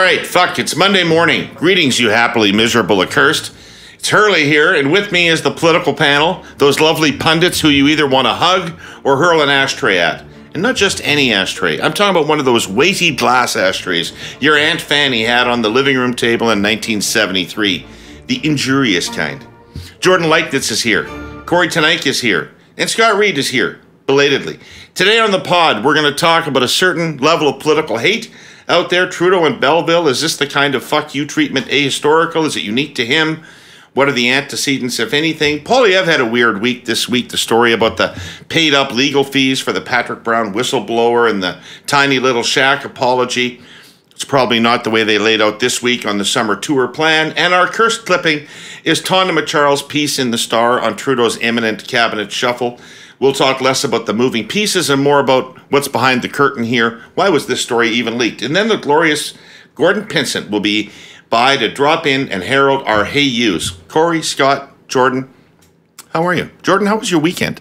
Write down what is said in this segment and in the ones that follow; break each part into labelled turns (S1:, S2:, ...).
S1: right, fuck, it's Monday morning. Greetings, you happily miserable accursed. It's Herle here, and with me is the political panel, those lovely pundits who you either want to hug or hurl an ashtray at. And not just any ashtray. I'm talking about one of those weighty glass ashtrays your Aunt Fanny had on the living room table in 1973. The injurious kind. Jordan Leichnitz is here. Kory Teneycke is here. And Scott Reid is here, belatedly. Today on the pod, we're going to talk about a certain level of political hate out there. Trudeau and Belleville, is this the kind of fuck you treatment ahistorical? Is it unique to him? What are the antecedents, if anything? Poilievre had a weird week this week. The story about the paid-up legal fees for the Patrick Brown whistleblower and the tiny little shack apology. It's probably not the way they laid out this week on the summer tour plan. And our cursed clipping is Tonda Macharle's piece in the Star on Trudeau's imminent cabinet shuffle. We'll talk less about the moving pieces and more about what's behind the curtain here. Why was this story even leaked? And then the glorious Gordon Pinsent will be by to drop in and herald our hey yous. Kory, Scott, Jordan, how are you? Jordan, how was your weekend?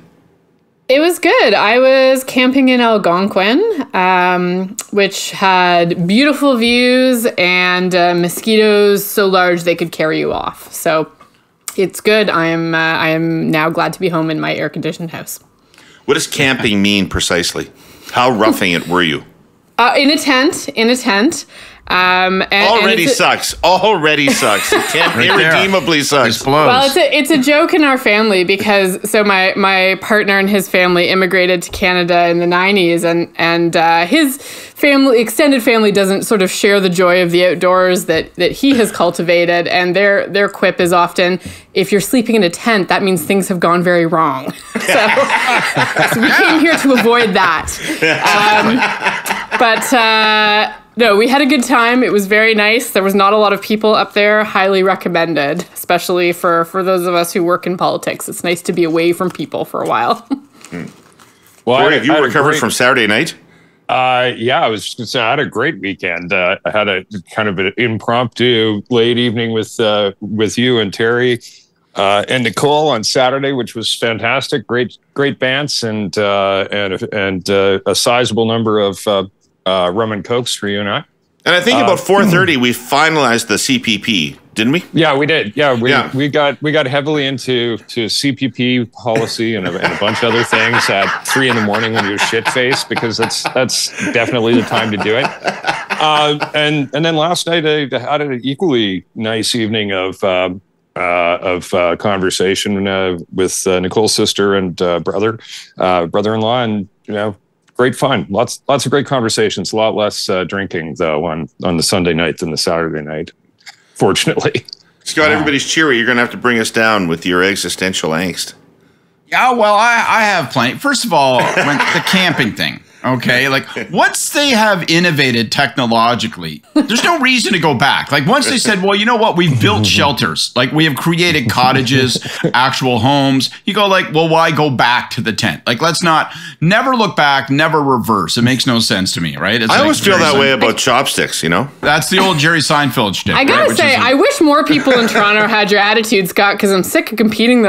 S2: It was good. I was camping in Algonquin, which had beautiful views and mosquitoes so large they could carry you off. So it's good. I am now glad to be home in my air-conditioned house.
S1: What does camping mean precisely? How roughing it were you?
S2: In a tent.
S1: Already sucks. It can't irredeemably sucks.
S2: Well, it's a joke in our family because my partner and his family immigrated to Canada in the 90s, and his extended family doesn't sort of share the joy of the outdoors that he has cultivated, and their quip is often, if you're sleeping in a tent, that means things have gone very wrong. So we came here to avoid that. No, we had a good time. It was very nice. There was not a lot of people up there. Highly recommended, especially for those of us who work in politics. It's nice to be away from people for a impromptu.
S3: Well,
S1: Kory, have you recovered from Saturday night?
S3: Yeah, I was just gonna say I had a great weekend. I had a kind of an impromptu late evening with you and Terry and Nicole on Saturday, which was fantastic. Great bands and a sizable number of rum and cokes for you and I.
S1: And I think about 4:30 we finalized the CPP, didn't we?
S3: Yeah, we did. Yeah, we got heavily into CPP policy and a bunch of other things at 3 a.m. when you're shit-faced, because that's definitely the time to do it. And then last night I had an equally nice evening of conversation with Nicole's sister and brother-in-law, and great fun. Lots of great conversations. A lot less drinking though on the Sunday night than the Saturday night, fortunately.
S1: Scott, everybody's cheery. You're going to have to bring us down with your existential angst.
S4: Yeah, well, I have plenty. First of all, the camping thing. Okay, like once they have innovated technologically, there's no reason to go back. Like once they said, well, you know what, we've built shelters, like we have created cottages, actual homes. You go like, well, why go back to the tent? Like let's never look back, never reverse. It makes no sense to me, right?
S1: I always feel that way about chopsticks,
S4: That's the old Jerry Seinfeld shtick.
S2: I gotta say, I wish more people in Toronto had your attitude, Scott, because I'm sick of competing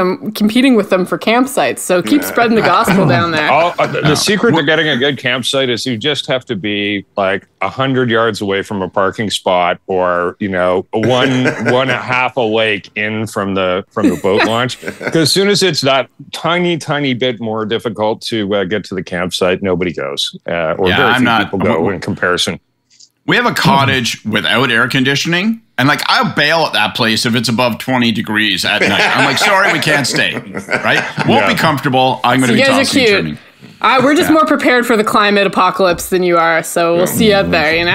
S2: with them for campsites. So keep spreading the gospel down there.
S3: The secret to getting a good campsite is you just have to be like 100 yards away from a parking spot, or one and a half a lake in from the boat launch. Because as soon as it's that tiny bit more difficult to get to the campsite, nobody goes, or very few people go in comparison.
S4: We have a cottage without air conditioning, and like I'll bail at that place if it's above 20 degrees at night. I'm like, sorry, we can't stay. Right? Won't be comfortable. I'm going to be tossing and turning.
S2: We're just more prepared for the climate apocalypse than you are, so we'll see you out there,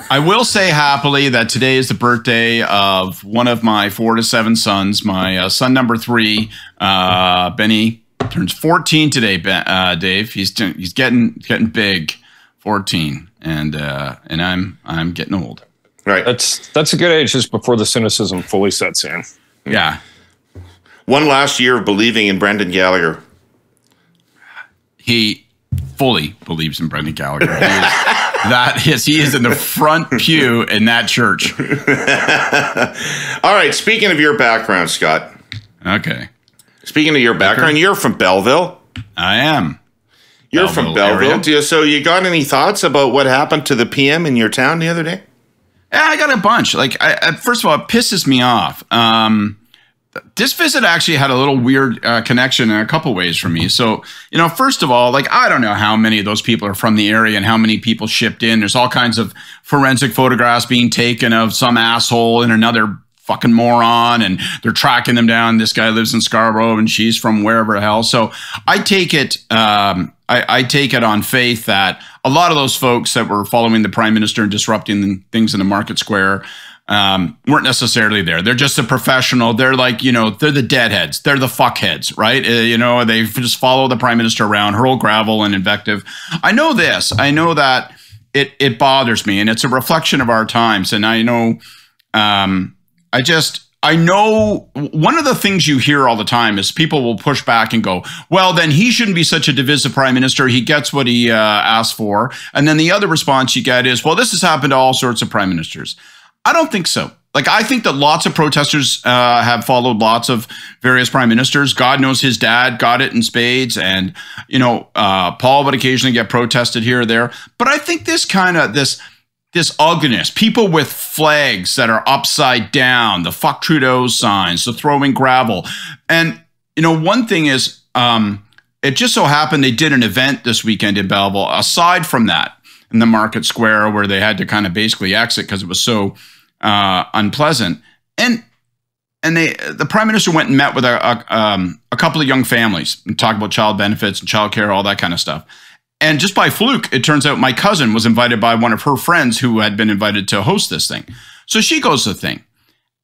S4: I will say happily that today is the birthday of one of my 4 to 7 sons. My son number 3, Benny, turns 14 today. Dave, he's getting big, 14, and I'm getting old.
S1: Right,
S3: that's a good age, just before the cynicism fully sets in.
S4: Yeah.
S1: One last year of believing in Brendan Gallagher.
S4: He fully believes in Brendan Gallagher. He is in the front pew in that church.
S1: All right, speaking of your background, Scott.
S4: Okay.
S1: Speaking of your background, you're from Belleville.
S4: I am.
S1: You're from Belleville. So you got any thoughts about what happened to the PM in your town the other day?
S4: Yeah, I got a bunch. Like, first of all, it pisses me off. This visit actually had a little weird connection in a couple ways for me. So, first of all, like, I don't know how many of those people are from the area and how many people shipped in. There's all kinds of forensic photographs being taken of some asshole and another fucking moron, and they're tracking them down. This guy lives in Scarborough and she's from wherever the hell. So I take it, I take it on faith that a lot of those folks that were following the prime minister and disrupting things in the market square weren't necessarily there. They're just a professional. They're like, they're the deadheads. They're the fuckheads, right? They just follow the prime minister around, hurl gravel and invective. I know this. I know that it bothers me, and it's a reflection of our times. And I know, I know one of the things you hear all the time is people will push back and go, well, then he shouldn't be such a divisive prime minister. He gets what he asked for. And then the other response you get is, well, this has happened to all sorts of prime ministers. I don't think so. Like, I think that lots of protesters have followed lots of various prime ministers. God knows his dad got it in spades. And, Paul would occasionally get protested here or there. But I think this ugliness, people with flags that are upside down, the fuck Trudeau signs, the throwing gravel. And, one thing is, it just so happened they did an event this weekend in Belleville, aside from that, in the market square where they had to kind of basically exit because it was so unpleasant. And the prime minister went and met with a couple of young families and talked about child benefits and childcare, all that kind of stuff. And just by fluke, it turns out my cousin was invited by one of her friends who had been invited to host this thing. So she goes to the thing.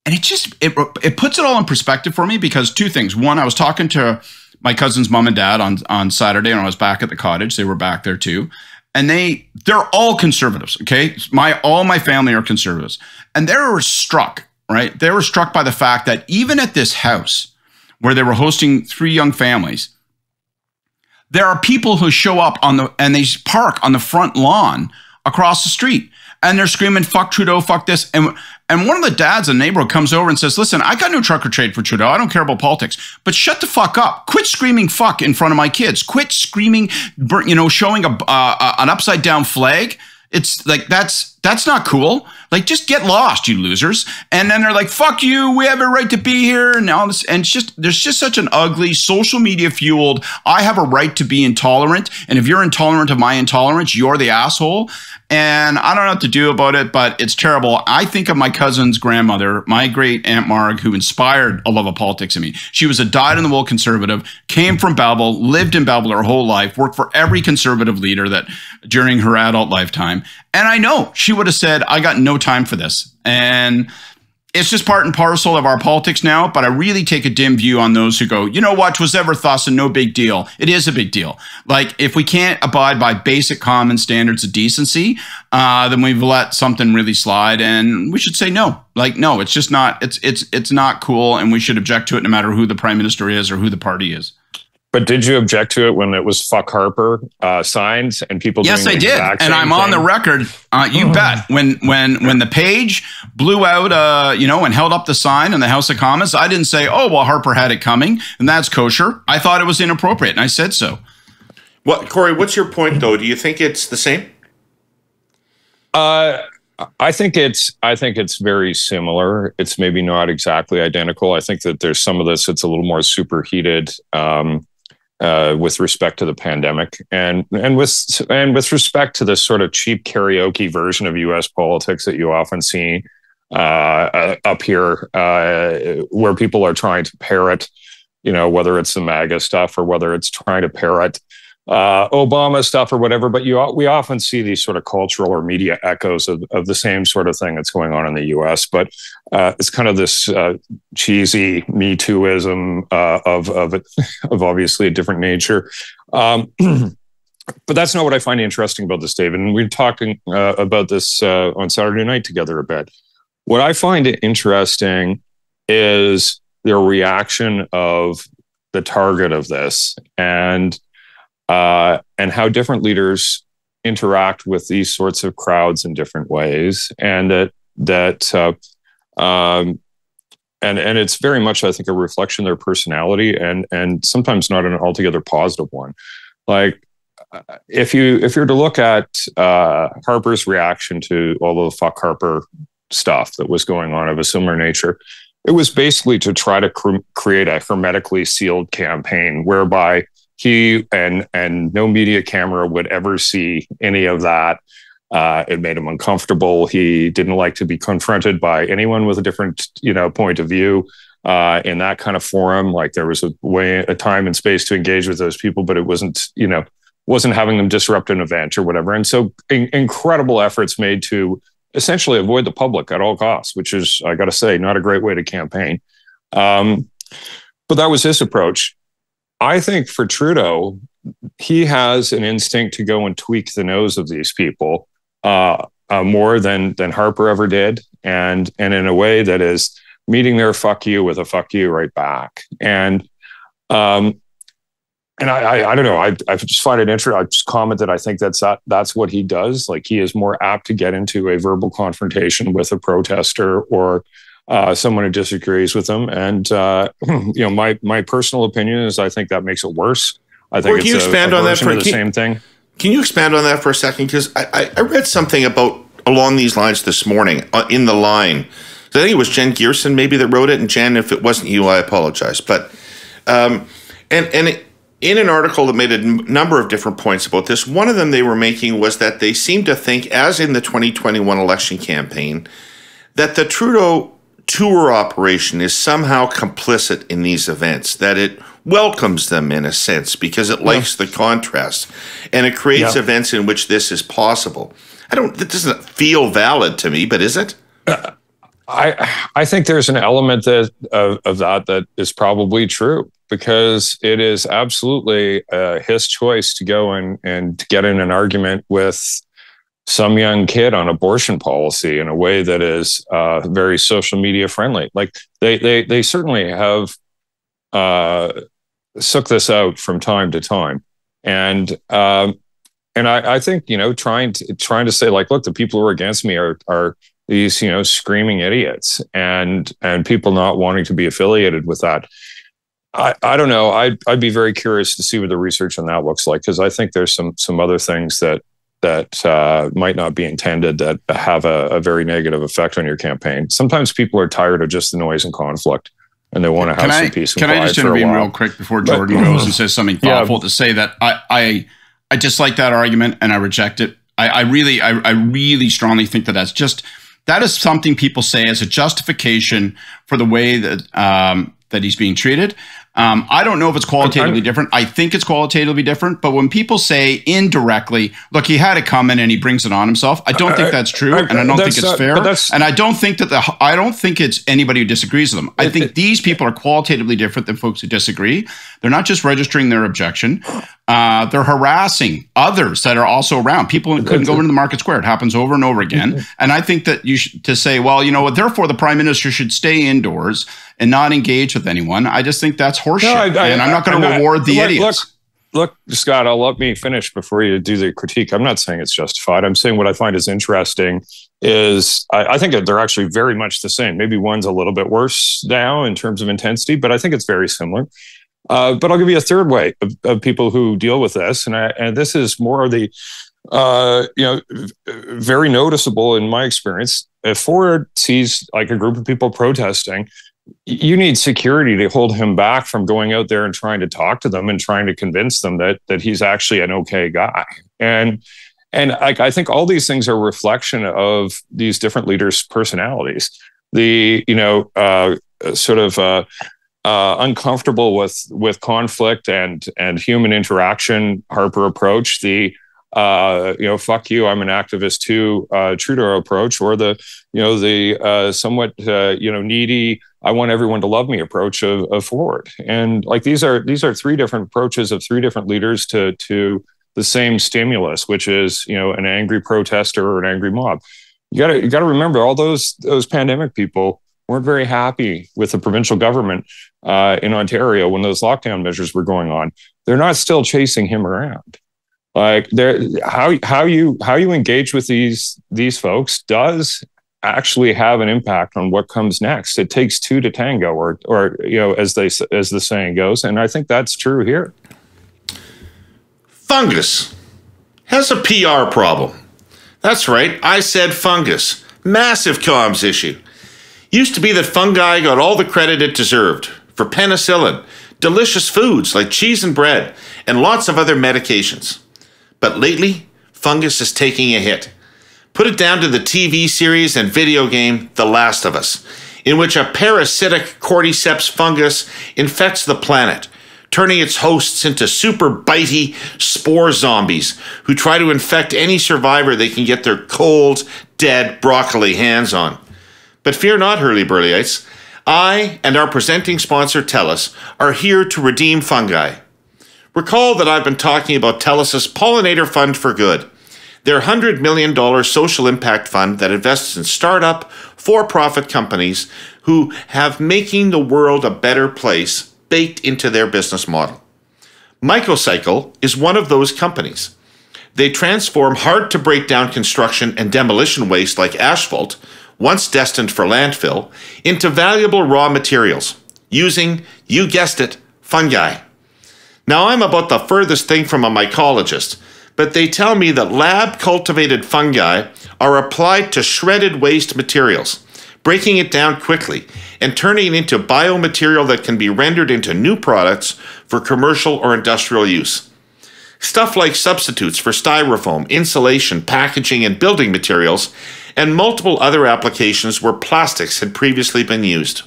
S4: And it puts it all in perspective for me because two things. One, I was talking to my cousin's mom and dad on Saturday, and I was back at the cottage. They were back there too. And they're all conservatives, okay? All my family are conservatives. And they were struck, right? They were struck by the fact that even at this house where they were hosting 3 young families, there are people who show up and they park on the front lawn across the street. And they're screaming, fuck Trudeau, fuck this. And one of the dads in the neighborhood comes over and says, listen, I got no truck or trade for Trudeau. I don't care about politics. But shut the fuck up. Quit screaming fuck in front of my kids. Quit screaming, showing an upside down flag. It's like, that's not cool. Like, just get lost, you losers. And then they're like, fuck you, we have a right to be here. And all this, and there's just such an ugly social media fueled, I have a right to be intolerant. And if you're intolerant of my intolerance, you're the asshole. And I don't know what to do about it, but it's terrible. I think of my cousin's grandmother, my great Aunt Marg, who inspired a love of politics in me. She was a dyed-in-the-wool conservative, came from Belleville, lived in Belleville her whole life, worked for every conservative leader that during her adult lifetime. And I know she would have said, I got no time for this. And it's just part and parcel of our politics now, but I really take a dim view on those who go, you know what, 'twas ever thus and no big deal. It is a big deal. Like, if we can't abide by basic common standards of decency, then we've let something really slide, and we should say no. Like, no, it's just not, it's not cool, and we should object to it no matter who the prime minister is or who the party is.
S3: But did you object to it when it was "fuck Harper" signs and people?
S4: Yes,
S3: doing
S4: I did, and I'm on the record. You bet. When the page blew out, and held up the sign in the House of Commons, I didn't say, "Oh, well, Harper had it coming, and that's kosher." I thought it was inappropriate, and I said so.
S1: Kory, what's your point, though? Do you think it's the same?
S3: I think it's very similar. It's maybe not exactly identical. I think that there's some of this. It's a little more superheated. With respect to the pandemic and with respect to this sort of cheap karaoke version of U.S. politics that you often see up here, where people are trying to parrot, whether it's the MAGA stuff or whether it's trying to parrot Obama stuff or whatever. But we often see these sort of cultural or media echoes of the same sort of thing that's going on in the U.S. But it's kind of this cheesy Me Tooism of obviously a different nature. But that's not what I find interesting about this, David. And we were talking about this on Saturday night together a bit. What I find interesting is the reaction of the target of this and how different leaders interact with these sorts of crowds in different ways, and and it's very much, I think, a reflection of their personality, and sometimes not an altogether positive one. Like, if you're to look at Harper's reaction to all of the fuck Harper stuff that was going on of a similar nature. It was basically to try to create a hermetically sealed campaign whereby he and no media camera would ever see any of that. It made him uncomfortable. He didn't like to be confronted by anyone with a different, point of view in that kind of forum. Like there was a time and space to engage with those people, but it wasn't having them disrupt an event or whatever. And so incredible efforts made to essentially avoid the public at all costs, which is, I got to say, not a great way to campaign. But that was his approach. I think for Trudeau, he has an instinct to go and tweak the nose of these people more than Harper ever did, and in a way that is meeting their fuck you with a fuck you right back. And I don't know. I just find it interesting. I just comment that I think that's what he does. Like he is more apt to get into a verbal confrontation with a protester or someone who disagrees with them. And my personal opinion is I think that makes it worse. I think
S1: can you expand on that for
S3: the same thing.
S1: Can you expand on that for a second? Because I read something along these lines this morning in the line. So I think it was Jen Gearson maybe that wrote it. And Jen, if it wasn't you, I apologize. But in an article that made a number of different points about this, one of them they were making was that they seemed to think, as in the 2021 election campaign, that the Trudeau tour operation is somehow complicit in these events, that it welcomes them in a sense because it likes the contrast and it creates events in which this is possible. That doesn't feel valid to me, but is it?
S3: I think there's an element of that is probably true, because it is absolutely his choice to go and to get in an argument with some young kid on abortion policy in a way that is very social media friendly. Like they certainly have sucked this out from time to time, and I think trying to say like, look, the people who are against me are these screaming idiots, and people not wanting to be affiliated with that. I don't know. I'd be very curious to see what the research on that looks like, because I think there's some other things that might not be intended that have a very negative effect on your campaign. Sometimes people are tired of just the noise and conflict, and they want to have some peace and quiet.
S4: Can I just intervene real quick before Jordan goes and says something thoughtful to say that I dislike that argument and I reject it. I really strongly think that is something people say as a justification for the way that he's being treated. I don't know if it's qualitatively different. I think it's qualitatively different. But when people say indirectly, look, he had it coming and he brings it on himself, I don't think that's true, and I don't think it's fair. And I don't think it's anybody who disagrees with them. I think these people are qualitatively different than folks who disagree. They're not just registering their objection. They're harassing others that are also around. People couldn't go into the market square. It happens over and over again. And I think that to say, well, you know what, therefore the prime minister should stay indoors and not engage with anyone. I just think that's horseshit. And I'm not going to reward the idiots.
S3: Look, Scott, let me finish before you do the critique. I'm not saying it's justified. I'm saying what I find is interesting is I think they're actually very much the same. Maybe one's a little bit worse now in terms of intensity, but I think it's very similar. But I'll give you a third way of people who deal with this. And this is more of the, very noticeable in my experience. If Ford sees like a group of people protesting, you need security to hold him back from going out there and trying to talk to them and trying to convince them that he's actually an okay guy. And I think all these things are a reflection of these different leaders' personalities. The, uncomfortable with conflict and human interaction Harper approach, the fuck you, I'm an activist too Trudeau approach, or the somewhat needy, I want everyone to love me approach of Ford. And like these are three different approaches of three different leaders to the same stimulus, which is an angry protester or an angry mob. You got to remember, all those pandemic people weren't very happy with the provincial government in Ontario when those lockdown measures were going on. They're not still chasing him around. Like how you engage with these folks does actually have an impact on what comes next. It takes two to tango, or as the saying goes, and I think that's true here. Fungus has a PR problem. That's right, I said fungus.
S1: Massive comms issue. Used to be that fungi got all the credit it deserved for penicillin, delicious foods like cheese and bread, and lots of other medications. But lately, fungus is taking a hit. Put it down to the TV series and video game The Last of Us, in which a parasitic cordyceps fungus infects the planet, turning its hosts into super bitey spore zombies who try to infect any survivor they can get their cold, dead broccoli hands on. But fear not, hurly-burlyites. I and our presenting sponsor, TELUS, are here to redeem fungi. Recall that I've been talking about TELUS's Pollinator Fund for Good, their $100 million social impact fund that invests in startup, for-profit companies who have making the world a better place baked into their business model. Mycocycle is one of those companies. They transform hard-to-break-down construction and demolition waste like asphalt, once destined for landfill, into valuable raw materials, using, you guessed it, fungi. Now, I'm about the furthest thing from a mycologist, but they tell me that lab-cultivated fungi are applied to shredded waste materials, breaking it down quickly and turning it into biomaterial that can be rendered into new products for commercial or industrial use. Stuff like substitutes for styrofoam, insulation, packaging, and building materials, and multiple other applications where plastics had previously been used.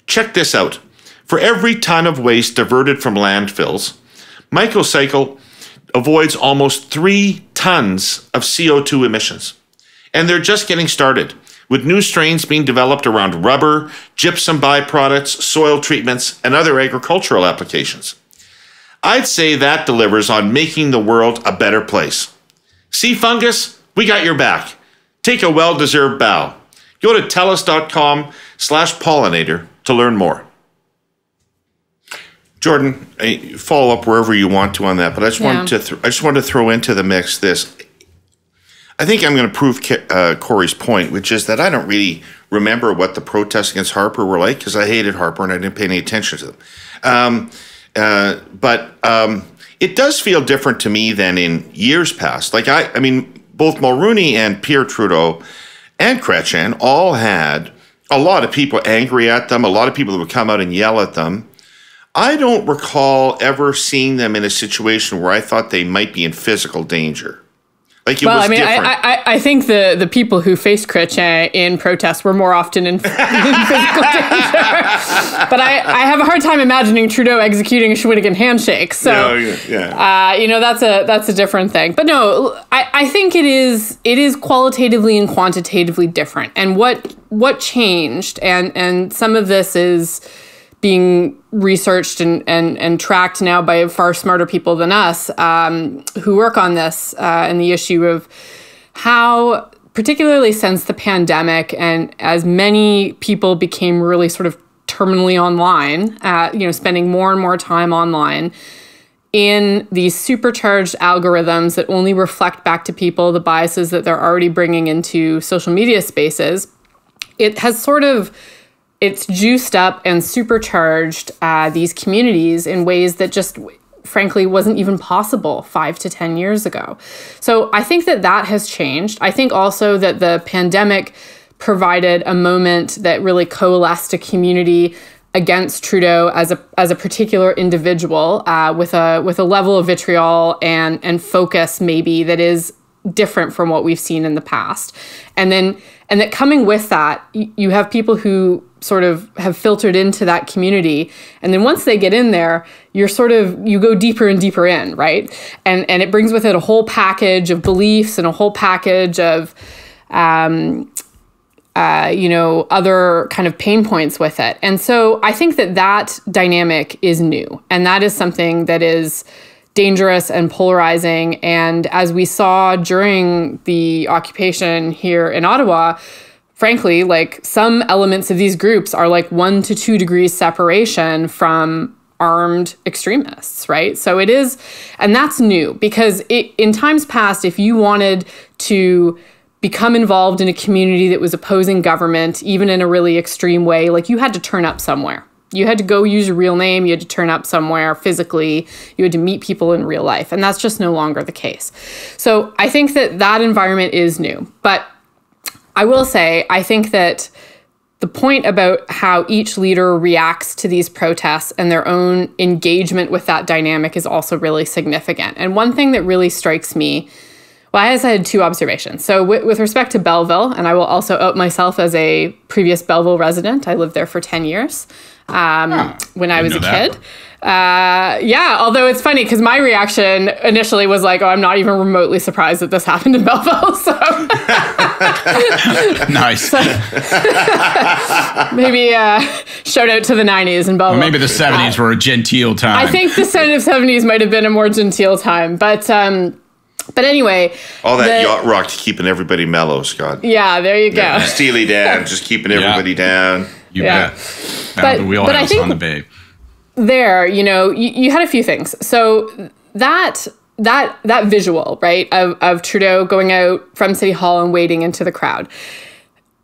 S1: Check this out. For every ton of waste diverted from landfills, Mycocycle avoids almost 3 tons of CO2 emissions. And they're just getting started, with new strains being developed around rubber, gypsum byproducts, soil treatments, and other agricultural applications. I'd say that delivers on making the world a better place. See, fungus? We got your back. Take a well-deserved bow. Go to telus.com/pollinator to learn more. Jordan, follow up wherever you want to on that, but I just wanted to throw into the mix this. I think I'm going to prove Kory's point, which is that I don't really remember what the protests against Harper were like because I hated Harper and I didn't pay any attention to them. But it does feel different to me than in years past. Like I mean, both Mulroney and Pierre Trudeau and Chrétien all had a lot of people angry at them, a lot of people that would come out and yell at them. I don't recall ever seeing them in a situation where I thought they might be in physical danger. Like different.
S2: I think the people who faced Chrétien in protests were more often in physical danger. But I have a hard time imagining Trudeau executing a Shawinigan handshake. So that's a different thing. But no, I think it is qualitatively and quantitatively different. And what changed, and some of this is being researched and tracked now by far smarter people than us who work on this and the issue of how, particularly since the pandemic and as many people became really sort of terminally online, spending more and more time online in these supercharged algorithms that only reflect back to people the biases that they're already bringing into social media spaces, it has it's juiced up and supercharged these communities in ways that just, frankly, wasn't even possible 5 to 10 years ago. So I think that has changed. I think also that the pandemic provided a moment that really coalesced a community against Trudeau as a particular individual with a level of vitriol and focus maybe that is different from what we've seen in the past. And that coming with that, you have people who sort of have filtered into that community. And then once they get in there, you go deeper and deeper in, right? And it brings with it a whole package of beliefs and a whole package of, other kind of pain points with it. And so I think that dynamic is new. And that is something that is dangerous and polarizing. And as we saw during the occupation here in Ottawa, frankly, like some elements of these groups are like 1 to 2 degrees separation from armed extremists, right? So it is, and that's new because in times past, if you wanted to become involved in a community that was opposing government, even in a really extreme way, like you had to turn up somewhere. You had to go use your real name. You had to turn up somewhere physically. You had to meet people in real life. And that's just no longer the case. So I think that environment is new. But I will say, I think that the point about how each leader reacts to these protests and their own engagement with that dynamic is also really significant. And one thing that really strikes me, well, I had two observations. So with respect to Belleville, and I will also out myself as a previous Belleville resident. I lived there for 10 years when I was a kid. Yeah, although it's funny because my reaction initially was like, oh, I'm not even remotely surprised that this happened in Belleville. So
S4: Nice.
S2: Maybe shout out to the 90s in Belleville.
S4: Or maybe the 70s were a genteel time.
S2: I think the 70s might have been a more genteel time. But anyway.
S1: All that yacht rock keeping everybody mellow, Scott.
S2: Yeah, there you go.
S1: Steely Dan, just keeping everybody down.
S4: You bet. The wheelhouse on the bay.
S2: There, you had a few things. So that visual, right, of Trudeau going out from City Hall and wading into the crowd.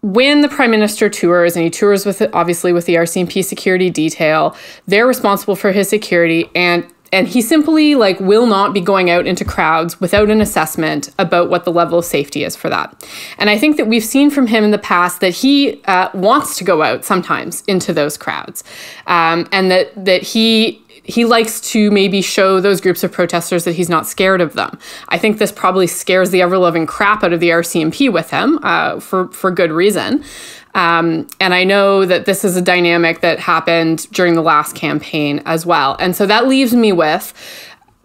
S2: When the Prime Minister tours, and he tours obviously with the RCMP security detail, they're responsible for his security, and he simply will not be going out into crowds without an assessment about what the level of safety is for that. And I think that we've seen from him in the past that he wants to go out sometimes into those crowds, and that he likes to maybe show those groups of protesters that he's not scared of them. I think this probably scares the ever-loving crap out of the RCMP with him for good reason. And I know that this is a dynamic that happened during the last campaign as well. And so that leaves me with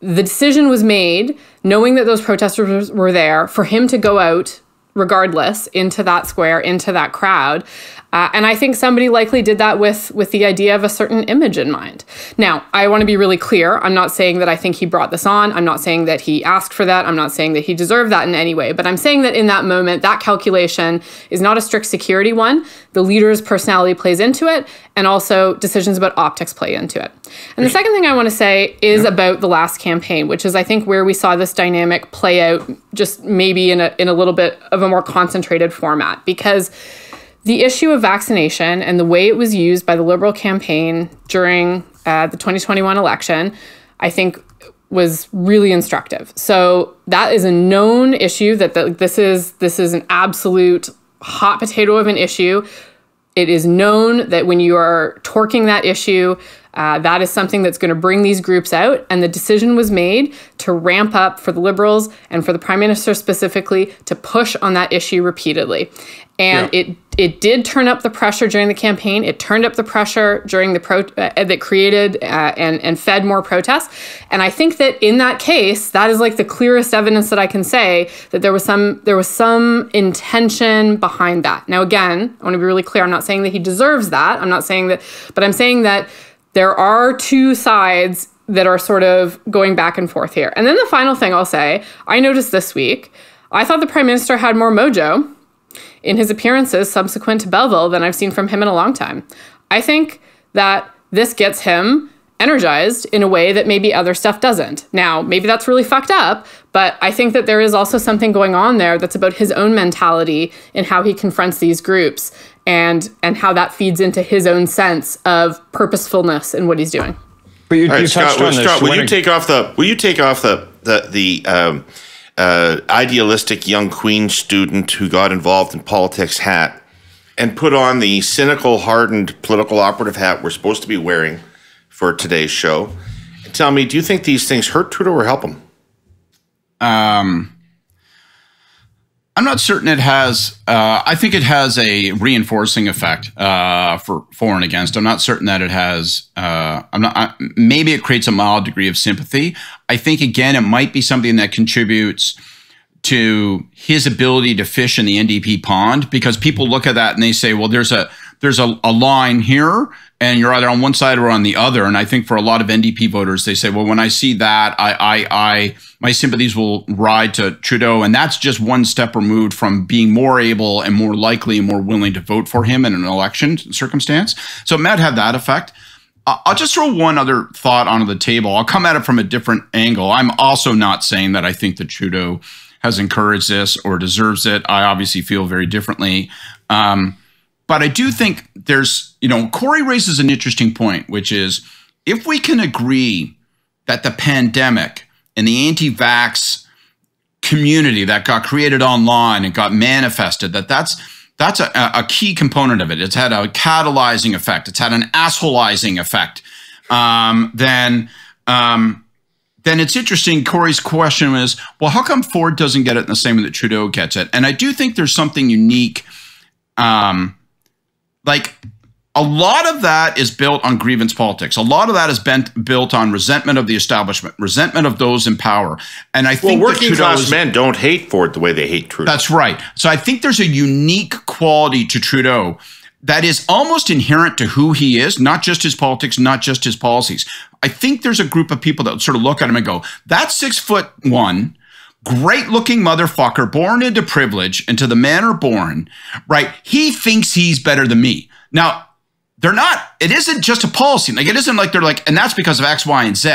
S2: the decision was made, knowing that those protesters were there, for him to go out regardless into that square, into that crowd. And I think somebody likely did that with the idea of a certain image in mind. Now, I want to be really clear. I'm not saying that I think he brought this on. I'm not saying that he asked for that. I'm not saying that he deserved that in any way. But I'm saying that in that moment, that calculation is not a strict security one. The leader's personality plays into it, and also decisions about optics play into it. And the second thing I want to say is about the last campaign, which is, I think, where we saw this dynamic play out just maybe in a little bit of a more concentrated format. Because the issue of vaccination and the way it was used by the Liberal campaign during the 2021 election, I think, was really instructive. So that is a known issue, that this is an absolute hot potato of an issue. It is known that when you are torquing that issue, that is something that's going to bring these groups out. And the decision was made to ramp up for the Liberals and for the Prime Minister specifically to push on that issue repeatedly. And it did turn up the pressure during the campaign. It turned up the pressure during the that created and fed more protests. And I think that in that case, that is the clearest evidence that I can say that there was some intention behind that. Now, again, I want to be really clear. I'm not saying that he deserves that. I'm not saying that, but I'm saying that there are two sides that are sort of going back and forth here. And then the final thing I'll say, I noticed this week, I thought the Prime Minister had more mojo in his appearances subsequent to Belleville than I've seen from him in a long time. I think that this gets him energized in a way that maybe other stuff doesn't. Now, maybe that's really fucked up, but I think that there is also something going on there that's about his own mentality and how he confronts these groups and how that feeds into his own sense of purposefulness in what he's doing.
S3: But you
S1: Right,
S3: touched
S1: Scott,
S3: on this.
S1: Scott, will you take off the idealistic young Queen student who got involved in politics hat and put on the cynical, hardened political operative hat we're supposed to be wearing for today's show? And tell me, do you think these things hurt Trudeau or help him?
S4: I'm not certain it has. I think it has a reinforcing effect for and against. I'm not certain that it has. Maybe it creates a mild degree of sympathy. I think, again, it might be something that contributes to his ability to fish in the NDP pond, because people look at that and they say, well, there's a line here, and you're either on one side or on the other. And I think for a lot of NDP voters, they say, well, when I see that, my sympathies will ride to Trudeau. And that's just one step removed from being more able and more likely and more willing to vote for him in an election circumstance. So it might have that effect. I'll just throw one other thought onto the table. I'll come at it from a different angle. I'm also not saying that I think that Trudeau has encouraged this or deserves it. I obviously feel very differently. But I do think there's, Kory raises an interesting point, which is if we can agree that the pandemic and the anti-vax community that got created online and got manifested, that's That's a key component of it. It's had a catalyzing effect. It's had an assholeizing effect. Then it's interesting. Kory's question was, well, how come Ford doesn't get it in the same way that Trudeau gets it? And I do think there's something unique. Like a lot of that is built on grievance politics. A lot of that is built on resentment of the establishment, resentment of those in power. And I think
S1: working class men don't hate Ford the way they hate Trudeau.
S4: That's right. So I think there's a unique quality to Trudeau that is almost inherent to who he is, not just his politics, not just his policies. I think there's a group of people that sort of look at him and go, that's 6'1", great-looking motherfucker, born into privilege, into the manner born, right? He thinks he's better than me. Now, they're not. It isn't just a policy. Like, it isn't like they're like, and that's because of X, Y, and Z.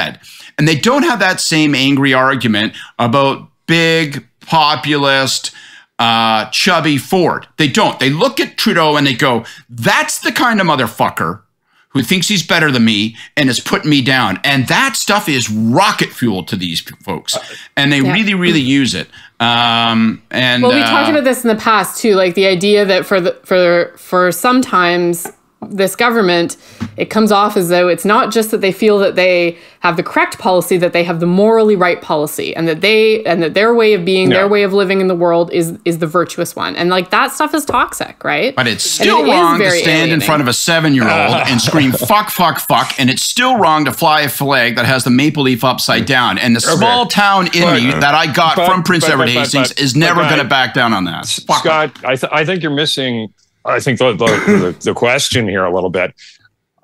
S4: And they don't have that same angry argument about big, populist, chubby Ford. They don't. They look at Trudeau and they go, that's the kind of motherfucker who thinks he's better than me and is putting me down. And that stuff is rocket fuel to these folks. And they really, really use it. We
S2: talked about this in the past too, like the idea that for sometimes this government, it comes off as though it's not just that they feel that they have the correct policy, that they have the morally right policy, and that their way of being, their way of living in the world is the virtuous one. And like that stuff is toxic, right?
S4: But it's still wrong to stand in front of a 7-year-old and scream fuck, fuck, fuck. And it's still wrong to fly a flag that has the maple leaf upside down. And the small town in me that I got from Prince Edward Hastings is never going to back down on that.
S3: Scott, I think you're missing, I think the question here a little bit.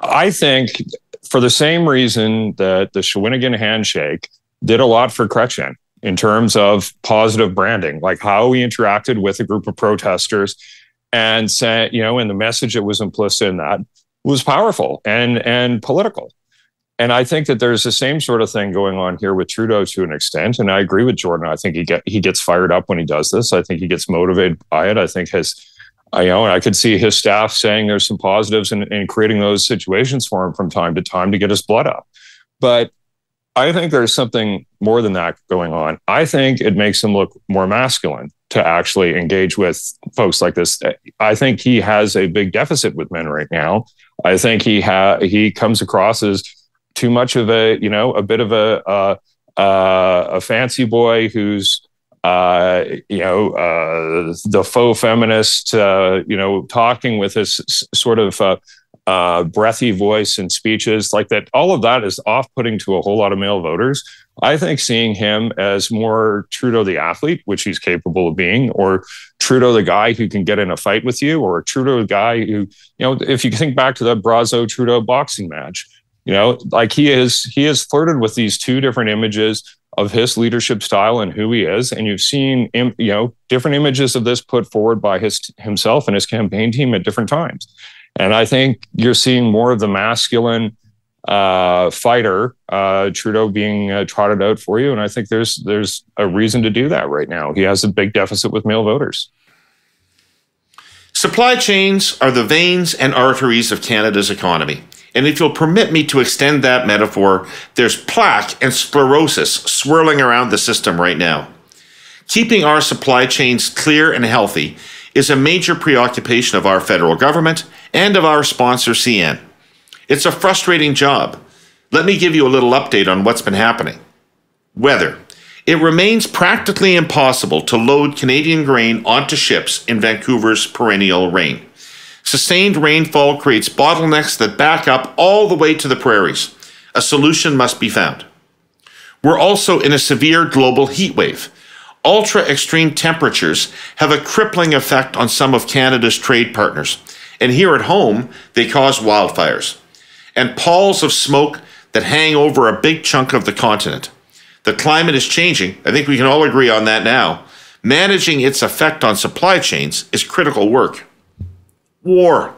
S3: I think for the same reason that the Shawinigan handshake did a lot for Chrétien in terms of positive branding, like how he interacted with a group of protesters and said, and the message that was implicit in that was powerful and political. And I think that there's the same sort of thing going on here with Trudeau to an extent. And I agree with Jordan. I think he gets fired up when he does this. I think he gets motivated by it. I think I could see his staff saying there's some positives in creating those situations for him from time to time to get his blood up. But I think there's something more than that going on. I think it makes him look more masculine to actually engage with folks like this. I think he has a big deficit with men right now. I think he comes across as too much of a bit of a fancy boy who's the faux feminist, talking with his sort of breathy voice and speeches like that. All of that is off-putting to a whole lot of male voters. I think seeing him as more Trudeau the athlete, which he's capable of being, or Trudeau the guy who can get in a fight with you, or Trudeau the guy who, if you think back to the Brazeau-Trudeau boxing match, like he has flirted with these two different images of his leadership style and who he is. And you've seen, different images of this put forward by himself and his campaign team at different times. And I think you're seeing more of the masculine fighter, Trudeau being trotted out for you. And I think there's a reason to do that right now. He has a big deficit with male voters.
S1: Supply chains are the veins and arteries of Canada's economy. And if you'll permit me to extend that metaphor, there's plaque and sclerosis swirling around the system right now. Keeping our supply chains clear and healthy is a major preoccupation of our federal government and of our sponsor, CN. It's a frustrating job. Let me give you a little update on what's been happening. Weather. It remains practically impossible to load Canadian grain onto ships in Vancouver's perennial rain. Sustained rainfall creates bottlenecks that back up all the way to the prairies. A solution must be found. We're also in a severe global heat wave. Ultra-extreme temperatures have a crippling effect on some of Canada's trade partners. And here at home, they cause wildfires and palls of smoke that hang over a big chunk of the continent. The climate is changing. I think we can all agree on that now. Managing its effect on supply chains is critical work. War.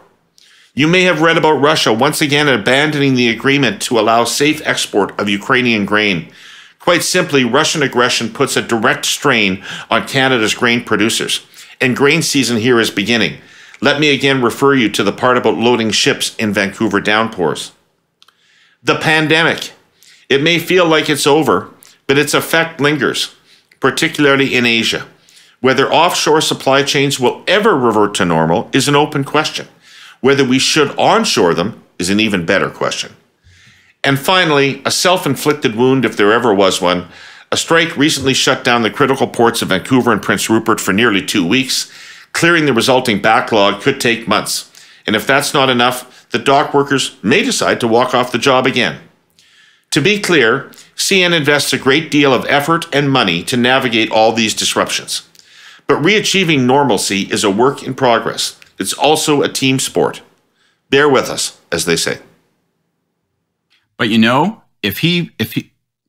S1: You may have read about Russia once again abandoning the agreement to allow safe export of Ukrainian grain. Quite simply, Russian aggression puts a direct strain on Canada's grain producers, and grain season here is beginning. Let me again refer you to the part about loading ships in Vancouver downpours. The pandemic. It may feel like it's over, but its effect lingers, particularly in Asia, Whether offshore supply chains will ever revert to normal is an open question. Whether we should onshore them is an even better question. And finally, a self-inflicted wound, if there ever was one. A strike recently shut down the critical ports of Vancouver and Prince Rupert for nearly 2 weeks. Clearing the resulting backlog could take months. And if that's not enough, the dock workers may decide to walk off the job again. To be clear, CN invests a great deal of effort and money to navigate all these disruptions. But reachieving normalcy is a work in progress. It's also a team sport. Bear with us, as they say.
S4: But if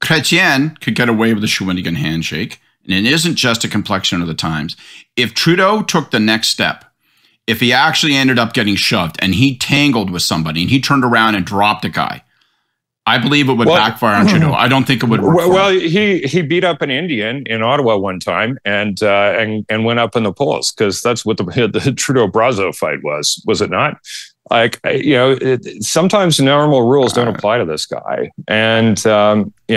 S4: Chrétien could get away with a Shawinigan handshake, and it isn't just a complexion of the times, if Trudeau took the next step, if he actually ended up getting shoved and he tangled with somebody and he turned around and dropped a guy, I believe it would backfire on Trudeau. I don't think it would work.
S3: Well, he beat up an Indian in Ottawa one time and went up in the polls, because that's what the Trudeau-Brazeau fight was it not? Like, sometimes normal rules don't apply to this guy, and he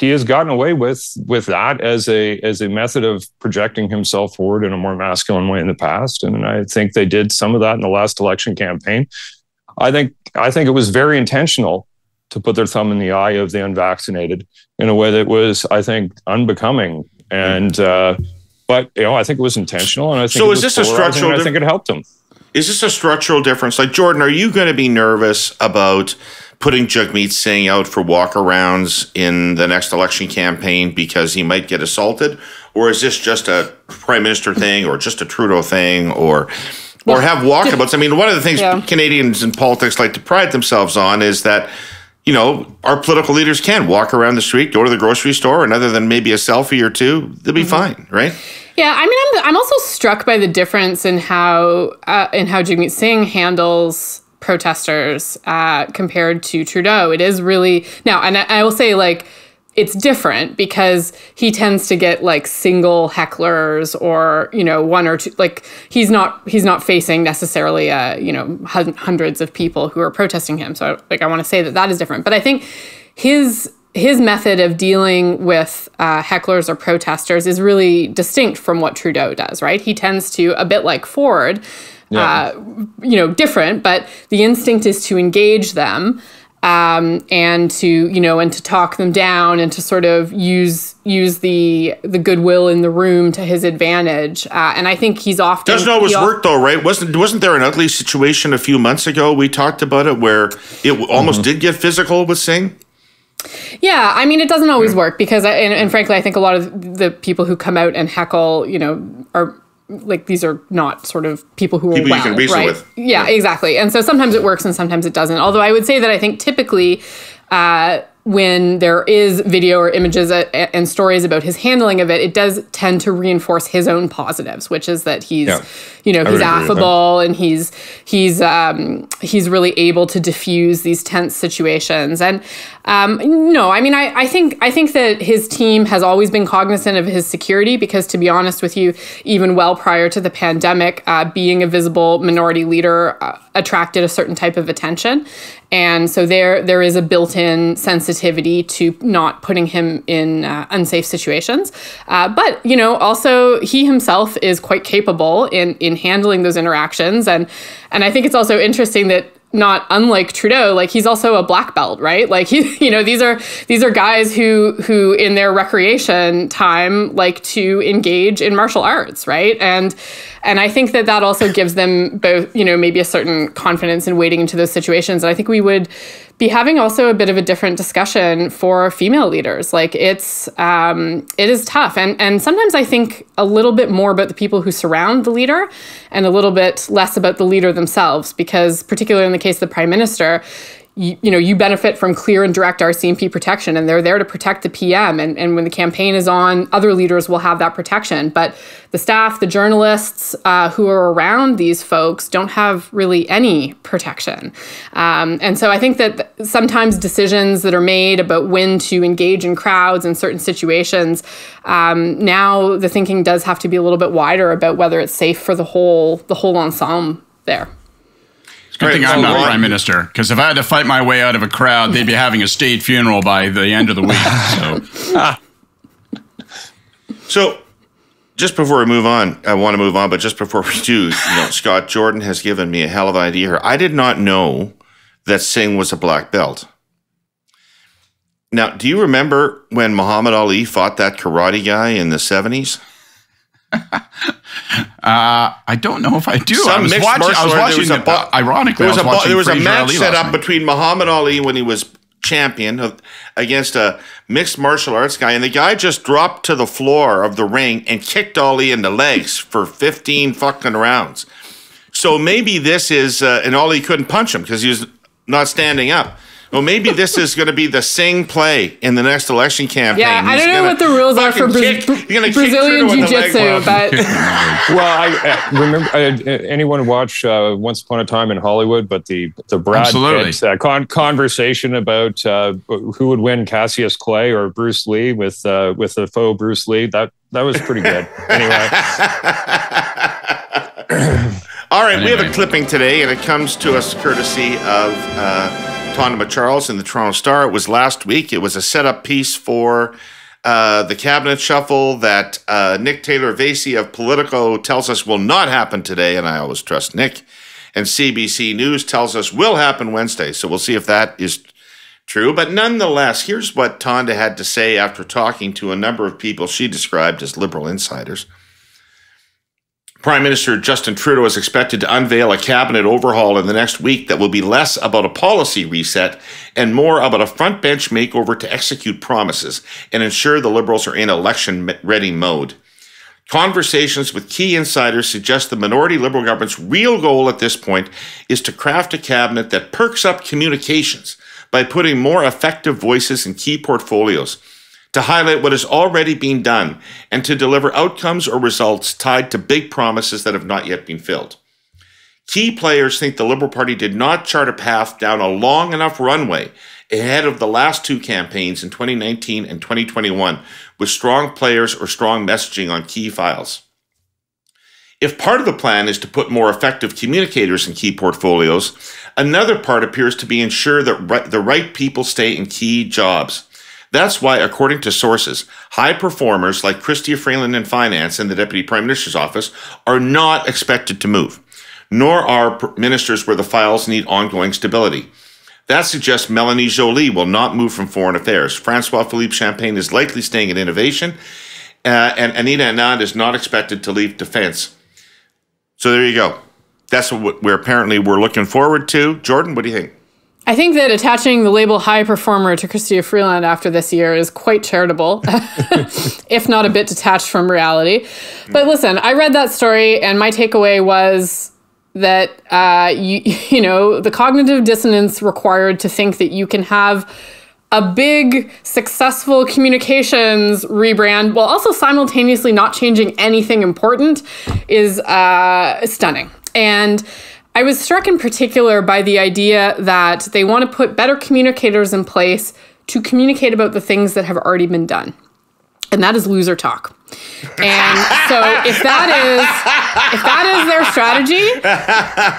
S3: has gotten away with that as a method of projecting himself forward in a more masculine way in the past, and I think they did some of that in the last election campaign. I think it was very intentional to put their thumb in the eye of the unvaccinated in a way that was, I think, unbecoming, and but I think it was intentional, and I think
S1: so. Is this a structural?
S3: I think it helped him.
S1: Is this a structural difference? Like, Jordan, are you going to be nervous about putting Jagmeet Singh out for walkarounds in the next election campaign because he might get assaulted? Or is this just a prime minister thing, or just a Trudeau thing, or have walkabouts? I mean, one of the things Canadians in politics like to pride themselves on is that, our political leaders can walk around the street, go to the grocery store, and other than maybe a selfie or two, they'll be fine, right?
S2: Yeah, I mean, I'm also struck by the difference in how Jagmeet Singh handles protesters compared to Trudeau. It is really now, and I will say, like, it's different because he tends to get like single hecklers or one or two. Like, he's not facing necessarily hundreds of people who are protesting him. So I want to say that is different. But I think his method of dealing with hecklers or protesters is really distinct from what Trudeau does, right? He tends to, a bit like Ford, different, but the instinct is to engage them and to talk them down and to sort of use the goodwill in the room to his advantage. And I think he's often
S1: doesn't always work though, right? Wasn't there an ugly situation a few months ago? We talked about it where it almost did get physical with Singh.
S2: Yeah, I mean, it doesn't always work because, and frankly, I think a lot of the people who come out and heckle, are like, these are not sort of people who are
S1: you can reason with.
S2: Yeah, exactly. And so sometimes it works and sometimes it doesn't. Although I would say that I think typically when there is video or images and stories about his handling of it, it does tend to reinforce his own positives, which is that he's, he's affable and he's really able to diffuse these tense situations. And I think that his team has always been cognizant of his security because, to be honest with you, even well prior to the pandemic, being a visible minority leader attracted a certain type of attention. And so there is a built-in sensitivity to not putting him in unsafe situations. But, also he himself is quite capable in handling those interactions. And I think it's also interesting that, not unlike Trudeau, like, he's also a black belt, right? Like, these are guys who in their recreation time like to engage in martial arts, right? And I think that also gives them both, maybe a certain confidence in wading into those situations. And I think we would be having also a bit of a different discussion for female leaders. Like, it is tough. And sometimes I think a little bit more about the people who surround the leader and a little bit less about the leader themselves, because particularly in the case of the Prime Minister, you benefit from clear and direct RCMP protection, and they're there to protect the PM. And when the campaign is on, other leaders will have that protection. But the staff, the journalists who are around these folks don't have really any protection. And so I think that sometimes decisions that are made about when to engage in crowds in certain situations, now the thinking does have to be a little bit wider about whether it's safe for the whole ensemble there.
S4: Good thing I'm not Prime Minister, because if I had to fight my way out of a crowd, they'd be having a state funeral by the end of the week.
S1: So, just before we move on, I want to move on, but just before we do, Scott, Jordan has given me a hell of an idea here. I did not know that Singh was a black belt. Now, do you remember when Muhammad Ali fought that karate guy in the 70s?
S4: I don't know if I do. I was watching ironically,
S1: there was a match
S4: Ali
S1: set up between Muhammad Ali when he was champion against a mixed martial arts guy, and the guy just dropped to the floor of the ring and kicked Ali in the legs for 15 fucking rounds. So maybe this is, and Ali couldn't punch him because he was not standing up. Well, maybe this is going to be the Singh play in the next election campaign.
S2: Yeah, I don't know what the rules are for Brazilian Jiu-Jitsu, but...
S3: Well, I remember anyone watch Once Upon a Time in Hollywood, but the Brad Pitt conversation about who would win, Cassius Clay or Bruce Lee with the faux Bruce Lee, that was pretty good. Anyway.
S1: All right, we have a clipping today, and it comes to us courtesy of... Tonda Charles in the Toronto Star. It was last week. It was a setup piece for the cabinet shuffle that Nick Taylor-Vasey of Politico tells us will not happen today, and I always trust Nick. And CBC News tells us will happen Wednesday, so we'll see if that is true. But nonetheless, here's what Tonda had to say after talking to a number of people she described as liberal insiders. Prime Minister Justin Trudeau is expected to unveil a cabinet overhaul in the next week that will be less about a policy reset and more about a front bench makeover to execute promises and ensure the Liberals are in election-ready mode. Conversations with key insiders suggest the minority Liberal government's real goal at this point is to craft a cabinet that perks up communications by putting more effective voices in key portfolios, to highlight what is already being done, and to deliver outcomes or results tied to big promises that have not yet been filled. Key players think the Liberal Party did not chart a path down a long enough runway ahead of the last two campaigns in 2019 and 2021 with strong players or strong messaging on key files. If part of the plan is to put more effective communicators in key portfolios, another part appears to be ensure that the right people stay in key jobs. That's why, according to sources, high performers like Chrystia Freeland in finance and the Deputy Prime Minister's office are not expected to move, nor are ministers where the files need ongoing stability. That suggests Melanie Joly will not move from foreign affairs. Francois-Philippe Champagne is likely staying in innovation, and Anita Anand is not expected to leave defense. So there you go. That's what we're looking forward to. Jordan, what do you think?
S2: I think that attaching the label high performer to Chrystia Freeland after this year is quite charitable, if not a bit detached from reality. But listen, I read that story and my takeaway was that, the cognitive dissonance required to think that you can have a big, successful communications rebrand while also simultaneously not changing anything important is stunning. And I was struck in particular by the idea that they want to put better communicators in place to communicate about the things that have already been done. And that is loser talk. And so if that is their strategy,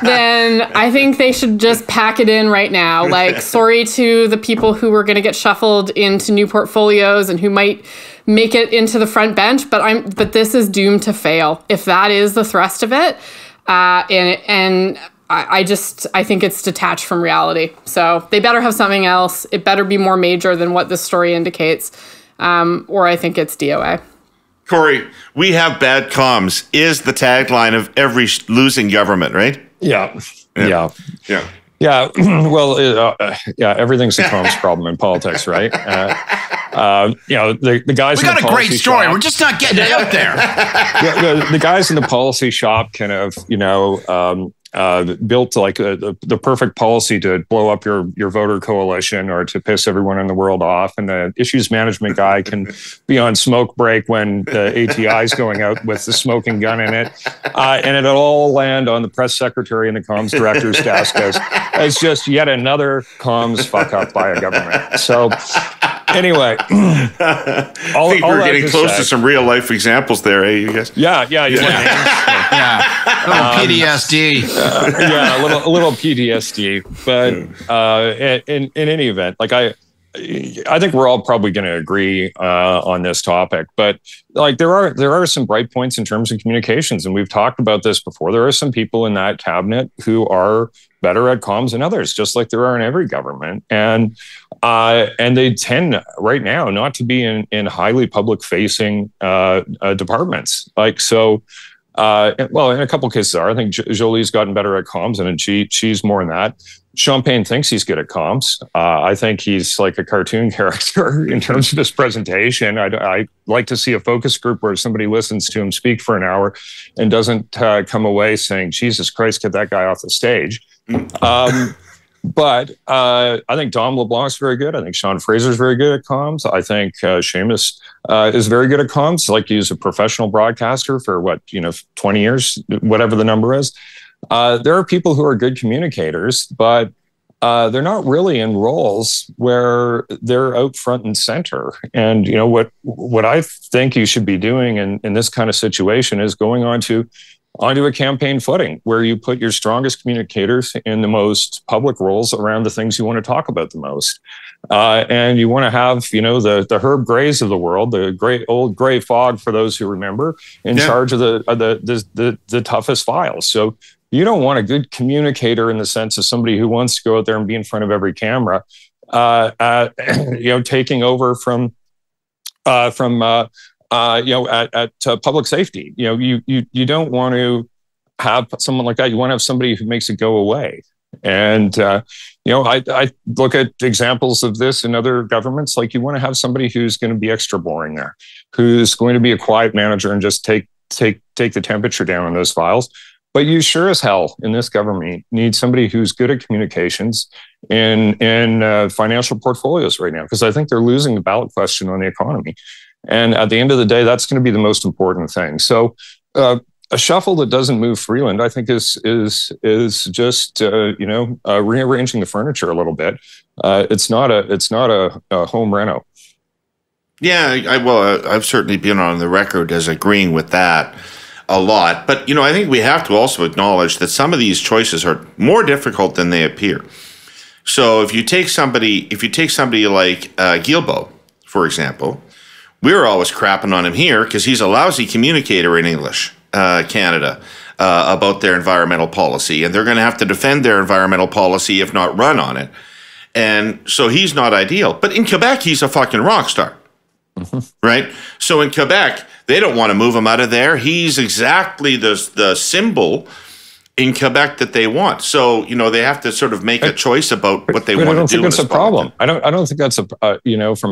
S2: then I think they should just pack it in right now. Like, sorry to the people who were going to get shuffled into new portfolios and who might make it into the front bench, but this is doomed to fail if that is the thrust of it. I think it's detached from reality. So they better have something else. It better be more major than what this story indicates. Or I think it's DOA.
S1: Kory, we have bad comms is the tagline of every losing government, right?
S3: Yeah.
S1: Yeah.
S3: Well, everything's a comms problem in politics, right? The guys. We got
S4: a great story. We're just not getting it out there.
S3: The guys in the policy shop kind of, built like the perfect policy to blow up your voter coalition or to piss everyone in the world off. And the issues management guy can be on smoke break when the ATI is going out with the smoking gun in it. And it'll all land on the press secretary and the comms director's desk as just yet another comms fuck up by a government. So anyway,
S1: I think we're getting close to some real life examples there, eh, you guys?
S3: Yeah. You want names?
S4: Yeah. A little PTSD.
S3: A little PTSD. But in any event, like I think we're all probably going to agree on this topic, but like there are some bright points in terms of communications, and we've talked about this before. There are some people in that cabinet who are better at comms than others, just like there are in every government, and they tend right now not to be in highly public facing departments. Like so. Well, in a couple of cases, I think Jolie's gotten better at comms, and she's more in that. Champagne thinks he's good at comms. I think he's like a cartoon character in terms of his presentation. I like to see a focus group where somebody listens to him speak for an hour and doesn't come away saying, "Jesus Christ, get that guy off the stage." But I think Dom LeBlanc's very good. I think Sean Fraser's very good at comms. I think Seamus is very good at comms. Like he's a professional broadcaster for 20 years, whatever the number is. There are people who are good communicators, but they're not really in roles where they're out front and center. And what I think you should be doing in this kind of situation is going onto a campaign footing where you put your strongest communicators in the most public roles around the things you want to talk about the most. And you want to have, the Herb Grays of the world, the great old gray fog for those who remember, in charge of the toughest files. So you don't want a good communicator in the sense of somebody who wants to go out there and be in front of every camera, taking over from public safety. You don't want to have someone like that. You want to have somebody who makes it go away. And, I look at examples of this in other governments. Like you want to have somebody who's going to be extra boring there, who's going to be a quiet manager and just take the temperature down on those files. But you sure as hell in this government need somebody who's good at communications in financial portfolios right now, because I think they're losing the ballot question on the economy. And at the end of the day, that's going to be the most important thing. So a shuffle that doesn't move Freeland, I think, is just rearranging the furniture a little bit. It's not a home reno.
S1: Yeah, I've certainly been on the record as agreeing with that a lot. But I think we have to also acknowledge that some of these choices are more difficult than they appear. So if you take somebody like Guilbeault, for example. We were always crapping on him here because he's a lousy communicator in English, Canada, about their environmental policy. And they're going to have to defend their environmental policy, if not run on it. And so he's not ideal. But in Quebec, he's a fucking rock star, right? So in Quebec, they don't want to move him out of there. He's exactly the symbol in Quebec that they want. So, they have to sort of make a choice about what they want to do. I
S3: don't think that's a problem. I don't think that's from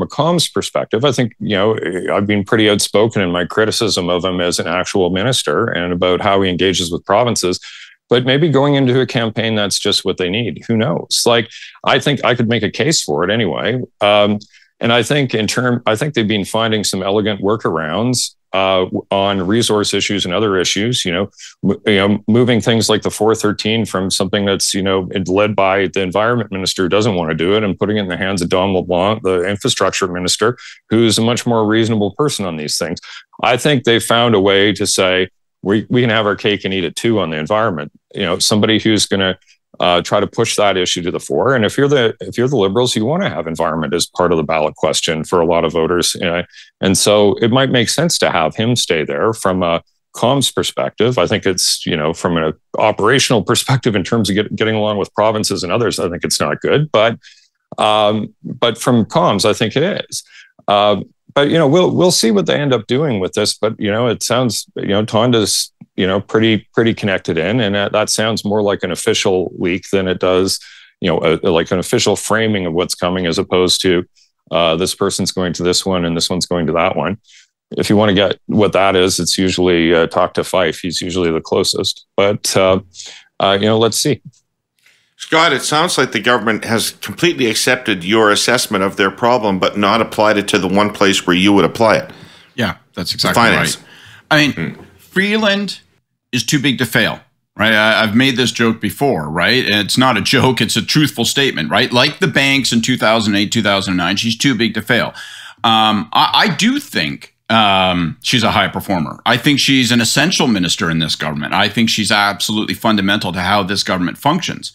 S3: a comms perspective. I think, I've been pretty outspoken in my criticism of him as an actual minister and about how he engages with provinces. But maybe going into a campaign, that's just what they need. Who knows? Like, I think I could make a case for it anyway. And I think they've been finding some elegant workarounds on resource issues and other issues, moving things like the 413 from something that's, led by the environment minister who doesn't want to do it and putting it in the hands of Dom LeBlanc, the infrastructure minister, who's a much more reasonable person on these things. I think they found a way to say, we can have our cake and eat it too on the environment. Somebody who's going to try to push that issue to the fore. And if you're the Liberals, you want to have environment as part of the ballot question for a lot of voters. And so it might make sense to have him stay there from a comms perspective. I think it's, from an operational perspective in terms of getting along with provinces and others, I think it's not good. But from comms, I think it is. But we'll see what they end up doing with this. But it sounds Tonda's pretty connected in, and that sounds more like an official leak than it does like an official framing of what's coming, as opposed to this person's going to this one and this one's going to that one. If you want to get what that is, it's usually talk to Fife. He's usually the closest. But let's see.
S1: Scott, it sounds like the government has completely accepted your assessment of their problem, but not applied it to the one place where you would apply it.
S4: Yeah, that's exactly right. I mean, Freeland is too big to fail, right? I've made this joke before, right? And it's not a joke. It's a truthful statement, right? Like the banks in 2008, 2009, she's too big to fail. I do think she's a high performer. I think she's an essential minister in this government. I think she's absolutely fundamental to how this government functions.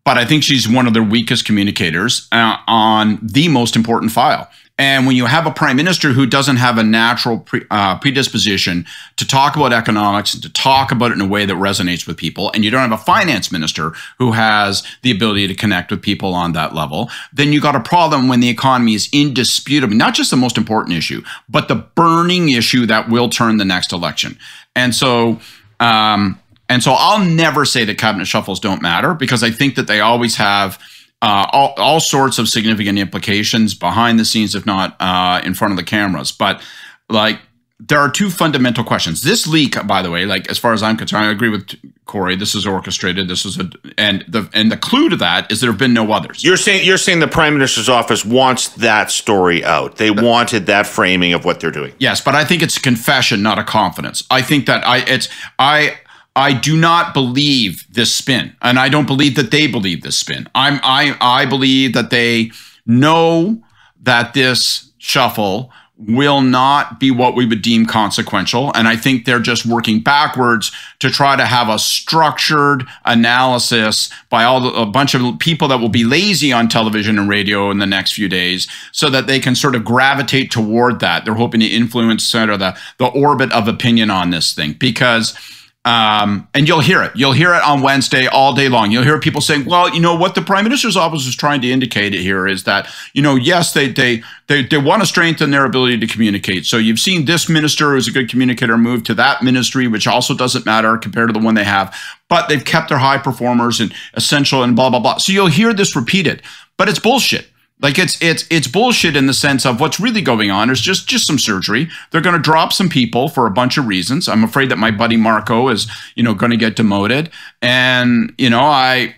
S4: but I think she's one of their weakest communicators on the most important file. And when you have a prime minister who doesn't have a natural predisposition to talk about economics and to talk about it in a way that resonates with people, and you don't have a finance minister who has the ability to connect with people on that level, then you got a problem when the economy is indisputably not just the most important issue, but the burning issue that will turn the next election. And so I'll never say that cabinet shuffles don't matter, because I think that they always have all sorts of significant implications behind the scenes, if not in front of the cameras. But like, there are two fundamental questions. This leak, by the way, like as far as I'm concerned, I agree with Kory. This is orchestrated. This is and the clue to that is there have been no others.
S1: You're saying the Prime Minister's office wants that story out. They wanted that framing of what they're doing.
S4: Yes, but I think it's a confession, not a confidence. I think that I do not believe this spin, and I don't believe that they believe this spin. I believe that they know that this shuffle will not be what we would deem consequential, and I think they're just working backwards to try to have a structured analysis by a bunch of people that will be lazy on television and radio in the next few days, so that they can sort of gravitate toward that. They're hoping to influence sort of the orbit of opinion on this thing, because and you'll hear it. You'll hear it on Wednesday all day long. You'll hear people saying, well, you know, what the Prime Minister's office is trying to indicate here is that, you know, yes, they want to strengthen their ability to communicate. So you've seen this minister who's a good communicator move to that ministry, which also doesn't matter compared to the one they have, but they've kept their high performers and essential and blah, blah, blah. So you'll hear this repeated, but it's bullshit. Like it's bullshit in the sense of what's really going on is just some surgery. They're going to drop some people for a bunch of reasons. I'm afraid that my buddy Marco is, you know, going to get demoted, and you know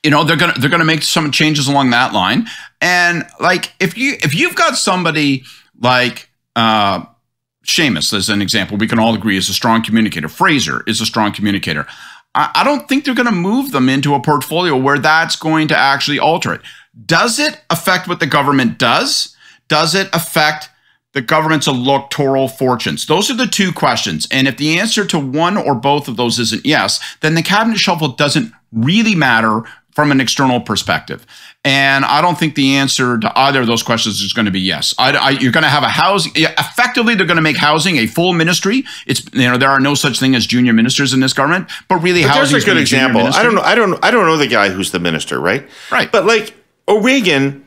S4: they're going to make some changes along that line. And like if you've got somebody like Seamus as an example, we can all agree is a strong communicator. Fraser is a strong communicator. I don't think they're going to move them into a portfolio where that's going to actually alter it. Does it affect what the government does? Does it affect the government's electoral fortunes? Those are the two questions. And if the answer to one or both of those isn't yes, then the cabinet shuffle doesn't really matter from an external perspective. And I don't think the answer to either of those questions is going to be yes. You're going to have a housing. Effectively, they're going to make housing a full ministry. It's, you know, there are no such thing as junior ministers in this government, but really, housing is a good example.
S1: I don't know the guy who's the minister, right?
S4: Right.
S1: But like O'Regan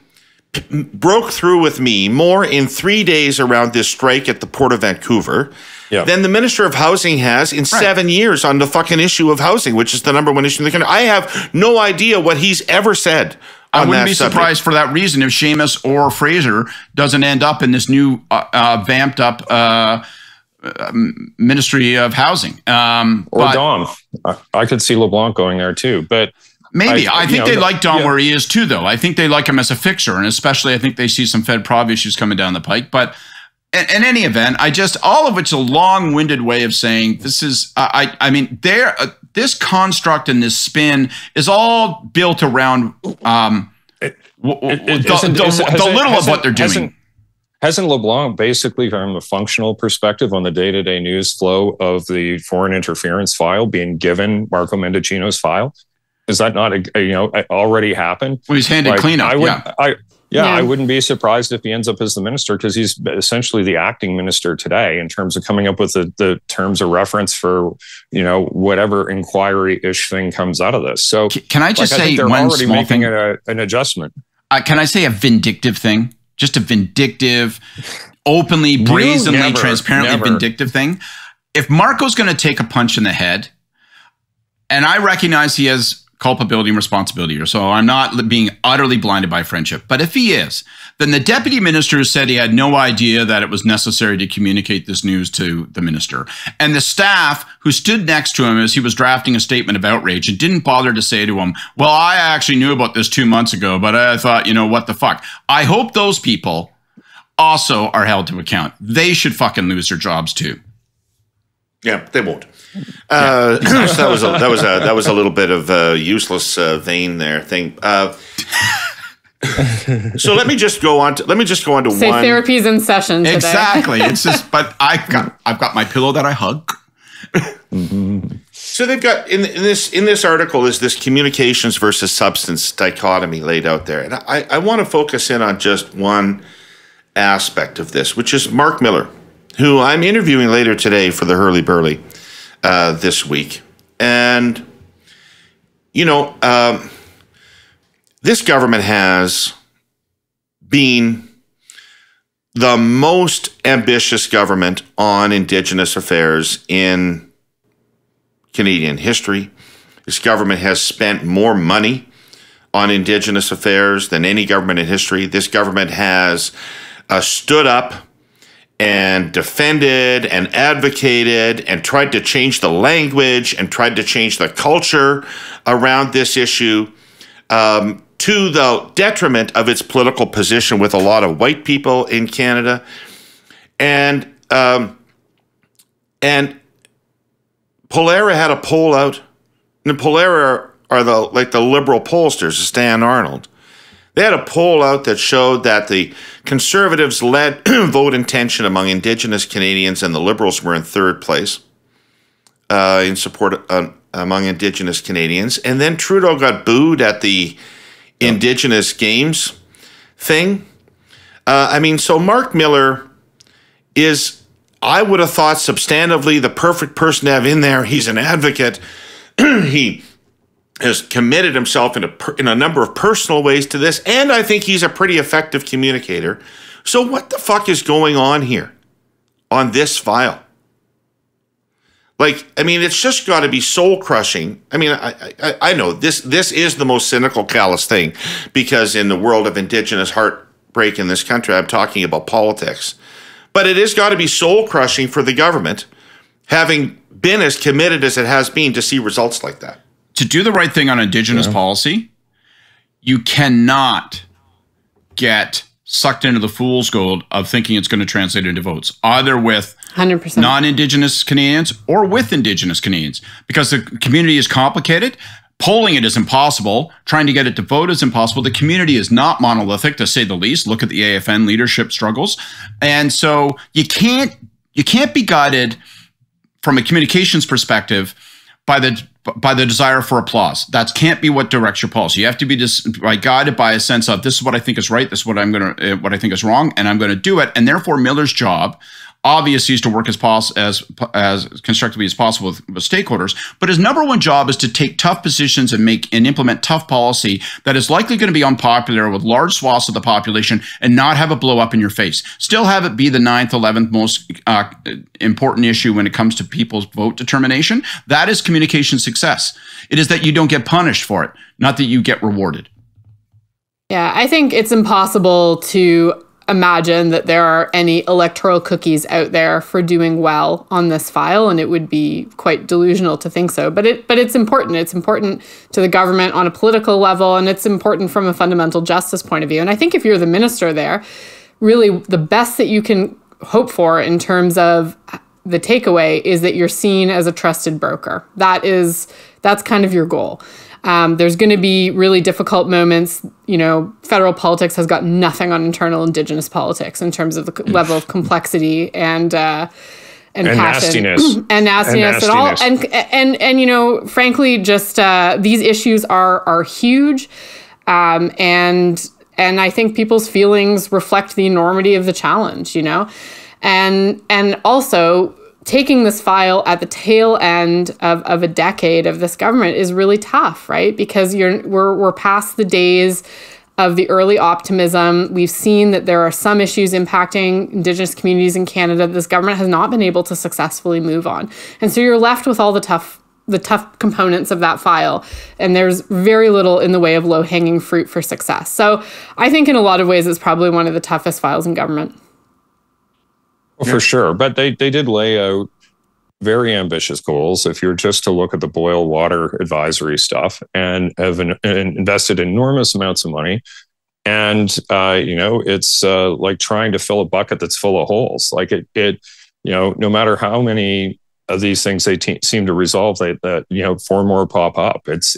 S1: broke through with me more in 3 days around this strike at the Port of Vancouver than the Minister of Housing has in 7 years on the fucking issue of housing, which is the number one issue in the country. I have no idea what he's ever said.
S4: I wouldn't be surprised for that reason if Seamus or Fraser doesn't end up in this new vamped up Ministry of Housing.
S3: Or Dom. I could see LeBlanc going there too, but
S4: maybe. I think they like Dom where he is too, though. I think they like him as a fixer, and especially I think they see some FedProv issues coming down the pike. But in any event, all of it's a long-winded way of saying this is, I mean, this construct and this spin is all built around the little of what they're doing.
S3: Hasn't LeBlanc basically, from a functional perspective on the day-to-day news flow of the foreign interference file, being given Marco Mendicino's file? Is that not already happened?
S4: Well, he's handed cleanup.
S3: I wouldn't be surprised if he ends up as the minister, because he's essentially the acting minister today in terms of coming up with the terms of reference for, you know, whatever inquiry-ish thing comes out of this. So
S4: can I just say
S3: they're
S4: one
S3: already
S4: small
S3: making
S4: thing?
S3: an adjustment.
S4: Can I say a vindictive thing? Just a vindictive, openly, brazenly, transparently vindictive thing. If Marco's going to take a punch in the head, and I recognize he has culpability and responsibility here, so I'm not being utterly blinded by friendship. But if he is, then the deputy minister said he had no idea that it was necessary to communicate this news to the minister. And the staff who stood next to him as he was drafting a statement of outrage and didn't bother to say to him, well, I actually knew about this 2 months ago, but I thought, you know, what the fuck? I hope those people also are held to account. They should fucking lose their jobs too.
S1: Yeah, they won't. That was a little bit of a useless vein there thing. So let me just go on to
S2: Say
S1: one.
S2: therapy's in session today.
S4: Exactly. It's just, but I've got my pillow that I hug,
S1: So they've got in this article is this communications versus substance dichotomy laid out there, and I want to focus in on just one aspect of this, which is Mark Miller, who I'm interviewing later today for the Hurley Burley this week, and this government has been the most ambitious government on Indigenous affairs in Canadian history. This government has spent more money on Indigenous affairs than any government in history. This government has stood up and defended and advocated and tried to change the language and tried to change the culture around this issue, to the detriment of its political position with a lot of white people in Canada. And Polera had a poll out, and Polera are the liberal pollsters, Stan Arnold. They had a poll out that showed that the Conservatives led vote intention among Indigenous Canadians, and the Liberals were in third place in support among Indigenous Canadians. And then Trudeau got booed at the Indigenous Games thing. So Mark Miller is, I would have thought, substantively the perfect person to have in there. He's an advocate. He has committed himself in a number of personal ways to this, and I think he's a pretty effective communicator. So what the fuck is going on here on this file? It's just got to be soul crushing. I know this is the most cynical, callous thing, because in the world of Indigenous heartbreak in this country, I'm talking about politics. But it has got to be soul crushing for the government, having been as committed as it has been, to see results like that.
S4: To do the right thing on Indigenous policy, you cannot get sucked into the fool's gold of thinking it's going to translate into votes, either with
S2: 100%
S4: non-Indigenous Canadians or with Indigenous Canadians, because the community is complicated. Polling it is impossible. Trying to get it to vote is impossible. The community is not monolithic, to say the least. Look at the AFN leadership struggles. And so you can't be guided from a communications perspective by the desire for applause. That can't be what directs your policy. You have to be guided by a sense of, this is what I think is right, this is what I think is wrong, and I'm going to do it. And therefore, Miller's job, obviously, is to work as constructively as possible with stakeholders. But his number one job is to take tough positions and implement tough policy that is likely going to be unpopular with large swaths of the population, and not have it blow up in your face. Still have it be the 9th, 11th most important issue when it comes to people's vote determination. That is communication success. It is that you don't get punished for it, not that you get rewarded.
S2: Yeah, I think it's impossible to imagine that there are any electoral cookies out there for doing well on this file, and it would be quite delusional to think so. But it's important. It's important to the government on a political level, and it's important from a fundamental justice point of view. And I think if you're the minister there, really the best that you can hope for in terms of the takeaway is that you're seen as a trusted broker. That's kind of your goal. There's going to be really difficult moments. Federal politics has got nothing on internal Indigenous politics in terms of the level of complexity and passion
S3: nastiness
S2: and all. And frankly, just these issues are huge, and I think people's feelings reflect the enormity of the challenge. And also, taking this file at the tail end of a decade of this government is really tough, right? Because we're past the days of the early optimism. We've seen that there are some issues impacting Indigenous communities in Canada that this government has not been able to successfully move on. And so you're left with all the tough components of that file, and there's very little in the way of low-hanging fruit for success. So I think in a lot of ways it's probably one of the toughest files in government.
S3: Well, for sure. But they did lay out very ambitious goals. If you're just to look at the boil water advisory stuff, and have invested enormous amounts of money. And, it's like trying to fill a bucket that's full of holes. Like no matter how many of these things they seem to resolve, that 4 more pop up. It's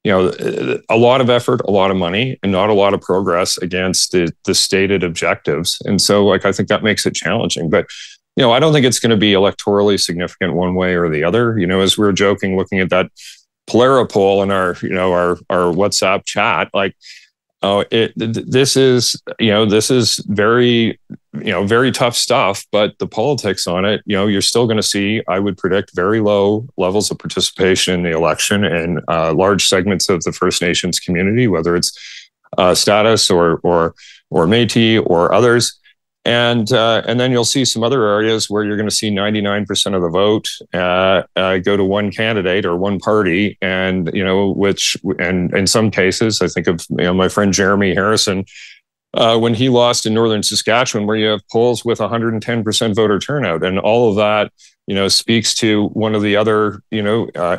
S3: a lot of effort, a lot of money, and not a lot of progress against the stated objectives. And so, I think that makes it challenging. But I don't think it's going to be electorally significant one way or the other. As we were joking, looking at that Polera poll in our WhatsApp chat, like, this is very, very tough stuff, but the politics on it, you're still going to see, I would predict, very low levels of participation in the election in large segments of the First Nations community, whether it's status or Métis or others. And then you'll see some other areas where you're going to see 99% of the vote go to one candidate or one party, and and in some cases, I think of my friend Jeremy Harrison when he lost in northern Saskatchewan, where you have polls with 110% voter turnout, and all of that speaks to one of the other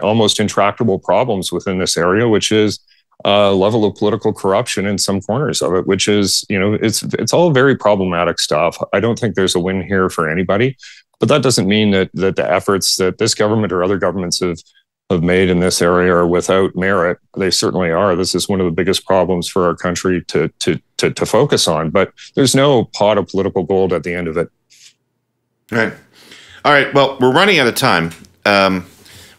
S3: almost intractable problems within this area, which is level of political corruption in some corners of it, which is, it's all very problematic stuff. I don't think there's a win here for anybody, but that doesn't mean that the efforts that this government or other governments have made in this area are without merit. They certainly are. This is one of the biggest problems for our country to focus on, but there's no pot of political gold at the end of it.
S1: Right. All right. Well, we're running out of time.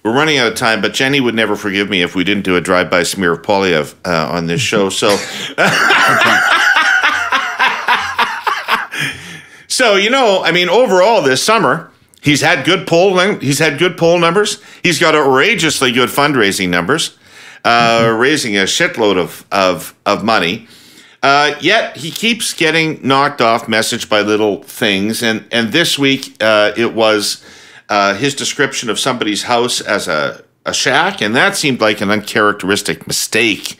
S1: But Jenny would never forgive me if we didn't do a drive-by smear of Poilievre on this show. So, overall this summer, he's had good poll numbers. He's got outrageously good fundraising numbers, raising a shitload of money. Yet he keeps getting knocked off message by little things. And this week it was his description of somebody's house as a shack, and that seemed like an uncharacteristic mistake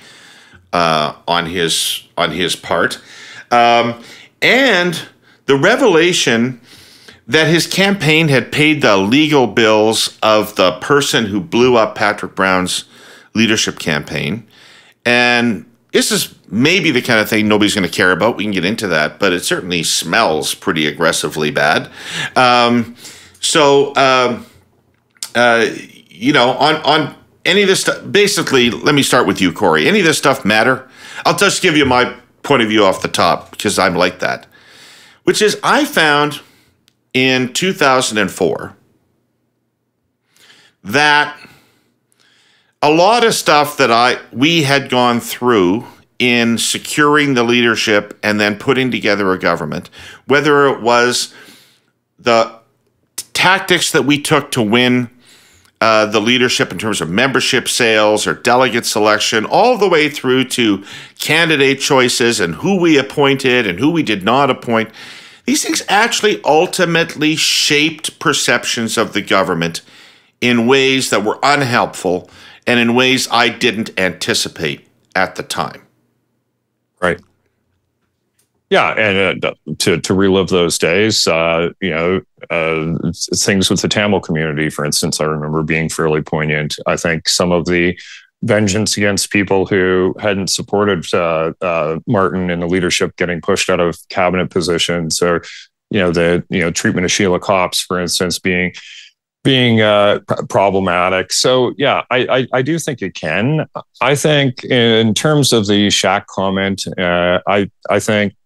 S1: on his part. And the revelation that his campaign had paid the legal bills of the person who blew up Patrick Brown's leadership campaign. And this is maybe the kind of thing nobody's going to care about. We can get into that, but it certainly smells pretty aggressively bad. On any of this stuff, basically, let me start with you, Kory. Any of this stuff matter? I'll just give you my point of view off the top, because I'm like that, which is I found in 2004 that a lot of stuff that we had gone through in securing the leadership and then putting together a government, whether it was the tactics that we took to win the leadership in terms of membership sales or delegate selection, all the way through to candidate choices and who we appointed and who we did not appoint. These things actually ultimately shaped perceptions of the government in ways that were unhelpful and in ways I didn't anticipate at the time.
S3: Right. Yeah, and to relive those days, things with the Tamil community, for instance, I remember being fairly poignant. I think some of the vengeance against people who hadn't supported Martin in the leadership getting pushed out of cabinet positions, or the treatment of Sheila Copps, for instance, being problematic. So yeah, I do think it can. I think in terms of the shack comment, I think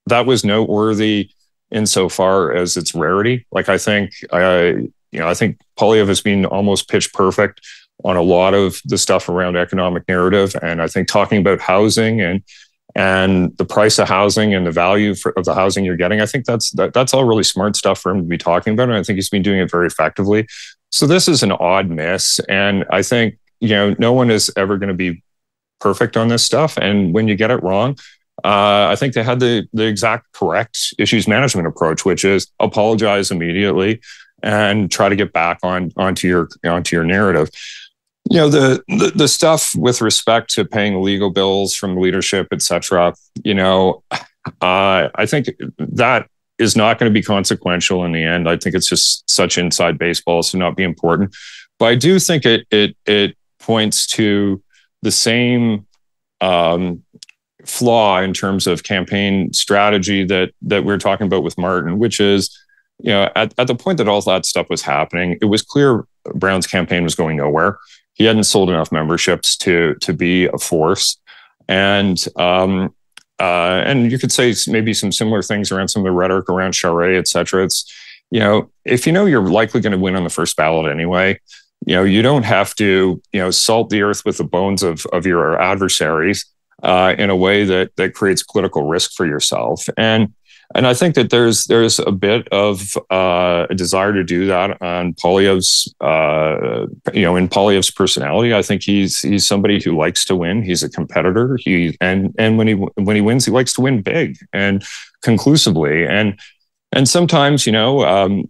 S3: that was noteworthy insofar as its rarity. Like I think Poilievre has been almost pitch perfect on a lot of the stuff around economic narrative, and I think talking about housing and the price of housing and the value of the housing you're getting, I think that's all really smart stuff for him to be talking about, and I think he's been doing it very effectively. So this is an odd miss, and I think no one is ever going to be perfect on this stuff, and when you get it wrong, I think they had the exact correct issues management approach, which is apologize immediately and try to get back onto your narrative. The stuff with respect to paying legal bills from leadership, etc. I think that is not going to be consequential in the end. I think it's just such inside baseball, so not be important. But I do think it points to the same flaw in terms of campaign strategy that we're talking about with Martin, which is, at the point that all that stuff was happening, it was clear Brown's campaign was going nowhere. He hadn't sold enough memberships to be a force, and you could say maybe some similar things around some of the rhetoric around Charest, et cetera. you know, if you know you're likely going to win on the first ballot anyway, you know, you don't have to, you know, salt the earth with the bones of your adversaries in a way that creates political risk for yourself. And I think that there's a bit of a desire to do that on Poilievre's, you know, in Poilievre's personality. I think he's somebody who likes to win. He's a competitor. And when he wins, he likes to win big and conclusively. And sometimes, you know,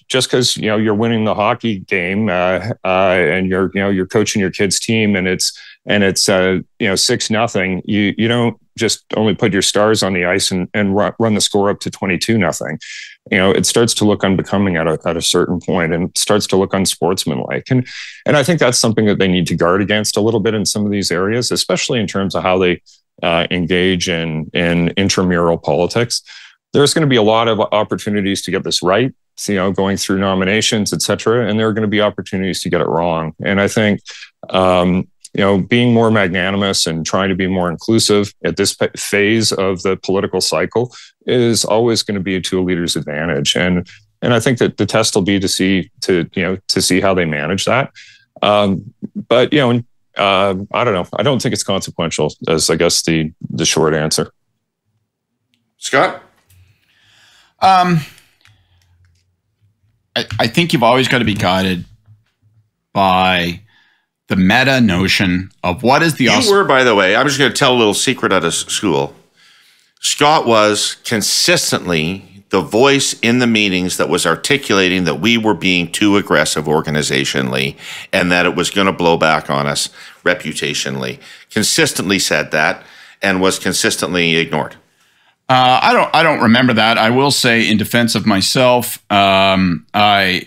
S3: just because, you know, you're winning the hockey game and you're coaching your kid's team and it's 6-0, you don't just only put your stars on the ice and run the score up to 22-0. You know, it starts to look unbecoming at a certain point and starts to look unsportsmanlike. And I think that's something that they need to guard against a little bit in some of these areas, especially in terms of how they engage in intramural politics. There's going to be a lot of opportunities to get this right, you know, going through nominations, et cetera. And there are going to be opportunities to get it wrong. And I think, you know, being more magnanimous and trying to be more inclusive at this phase of the political cycle is always going to be to a leader's advantage. And I think that the test will be to see how they manage that. But, you know, I don't know. I don't think it's consequential, as I guess the short answer.
S1: Scott?
S4: I think you've always got to be guided by the meta notion of what is the...
S1: You were, by the way, I'm just going to tell a little secret out of school. Scott was consistently the voice in the meetings that was articulating that we were being too aggressive organizationally and that it was going to blow back on us reputationally. Consistently said that and was consistently ignored.
S4: I don't remember that. I will say, in defense of myself, I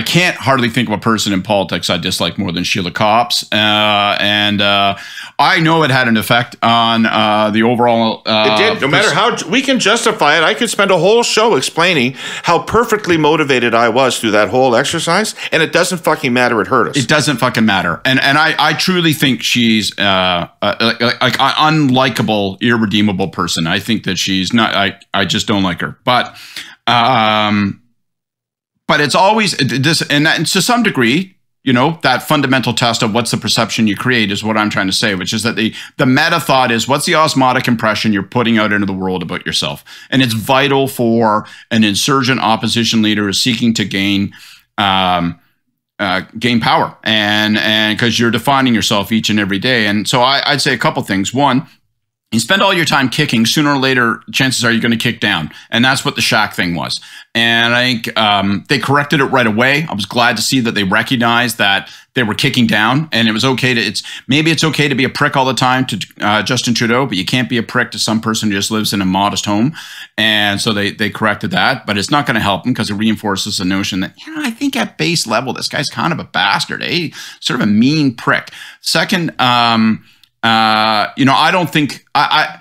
S4: can't hardly think of a person in politics I dislike more than Sheila Copps, and I know it had an effect on the overall.
S1: It did. No matter how we can justify it, I could spend a whole show explaining how perfectly motivated I was through that whole exercise, and it doesn't fucking matter. It hurt us.
S4: It doesn't fucking matter, and I truly think she's like unlikable, irredeemable person. I think that she's not. I just don't like her, but it's always this, and to some degree, you know, that fundamental test of what's the perception you create is what I'm trying to say, which is that the meta thought is what's the osmotic impression you're putting out into the world about yourself. And it's vital for an insurgent opposition leader who's seeking to gain power and because you're defining yourself each and every day. And so I'd say a couple things. One, you spend all your time kicking, sooner or later, chances are you're going to kick down. And that's what the Shaq thing was. And I think they corrected it right away. I was glad to see that they recognized that they were kicking down. And it was okay to, maybe it's okay to be a prick all the time to Justin Trudeau, but you can't be a prick to some person who just lives in a modest home. And so they corrected that. But it's not going to help them because it reinforces the notion that, you know, I think at base level, this guy's kind of a bastard, sort of a mean prick. Second, you know, I don't think I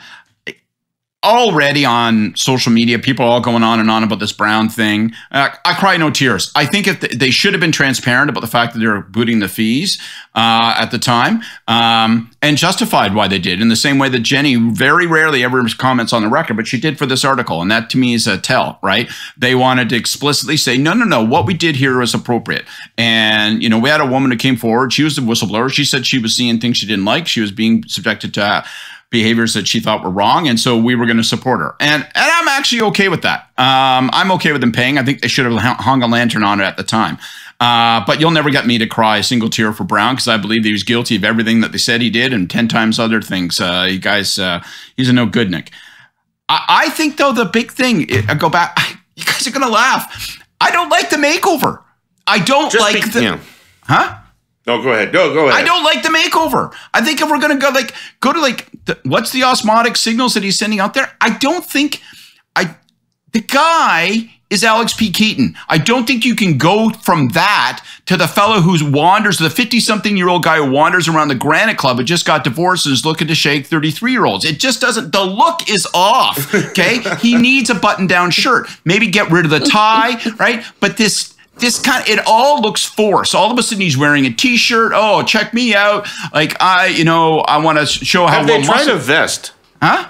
S4: already on social media, people are all going on and on about this Brown thing. I cry no tears. I think if they should have been transparent about the fact that they were booting the fees at the time and justified why they did in the same way that Jenny very rarely ever comments on the record, but she did for this article. And that to me is a tell, right? They wanted to explicitly say, no, what we did here was appropriate. And, you know, we had a woman who came forward. She was the whistleblower. She said she was seeing things she didn't like. She was being subjected to behaviors that she thought were wrong, and so we were going to support her. And I'm actually okay with that. I'm okay with them paying. I think they should have hung a lantern on it at the time. But you'll never get me to cry a single tear for Brown because I believe he was guilty of everything that they said he did and 10 times other things. You guys, he's a no good Nick. I think, though, the big thing, I go back, you guys are going to laugh. I don't like the makeover. I don't like the... Huh?
S1: No, go ahead. Go ahead.
S4: I don't like the makeover. I think if we're going to go to what's the osmotic signals that he's sending out there? I don't think the guy is Alex P. Keaton. I don't think you can go from that to the fellow who wanders, the 50-something-year-old guy who wanders around the Granite Club who just got divorced and is looking to shake 33-year-olds. It just doesn't, the look is off, okay? He needs a button-down shirt. Maybe get rid of the tie, right? But this kind of, it all looks forced. All of a sudden he's wearing a t-shirt. Oh, check me out. Like I want to show how
S1: have they tried a vest?
S4: Huh?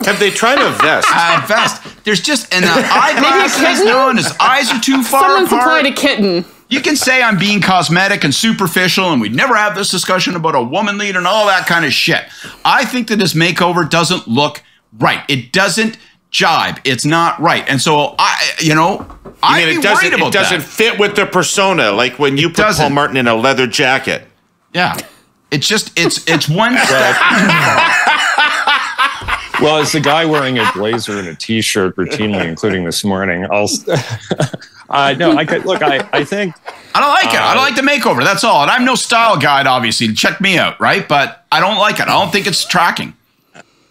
S1: Have they tried a vest?
S4: Vest. There's just and the eyeglasses. No, and his eyes are too far
S2: Someone
S4: apart.
S2: supplied a kitten.
S4: You can say I'm being cosmetic and superficial, and we'd never have this discussion about a woman leader and all that kind of shit. I think that this makeover doesn't look right. It doesn't jibe. It's not right. And so it
S1: doesn't fit with the persona, like when you put Paul Martin in a leather jacket.
S4: Yeah. It's just it's one step.
S3: Well, as the guy wearing a blazer and a T-shirt routinely, including this morning, I think
S4: I don't like it. I don't like the makeover. That's all. And I'm no style guide, obviously. Check me out, right? But I don't like it. I don't think it's tracking.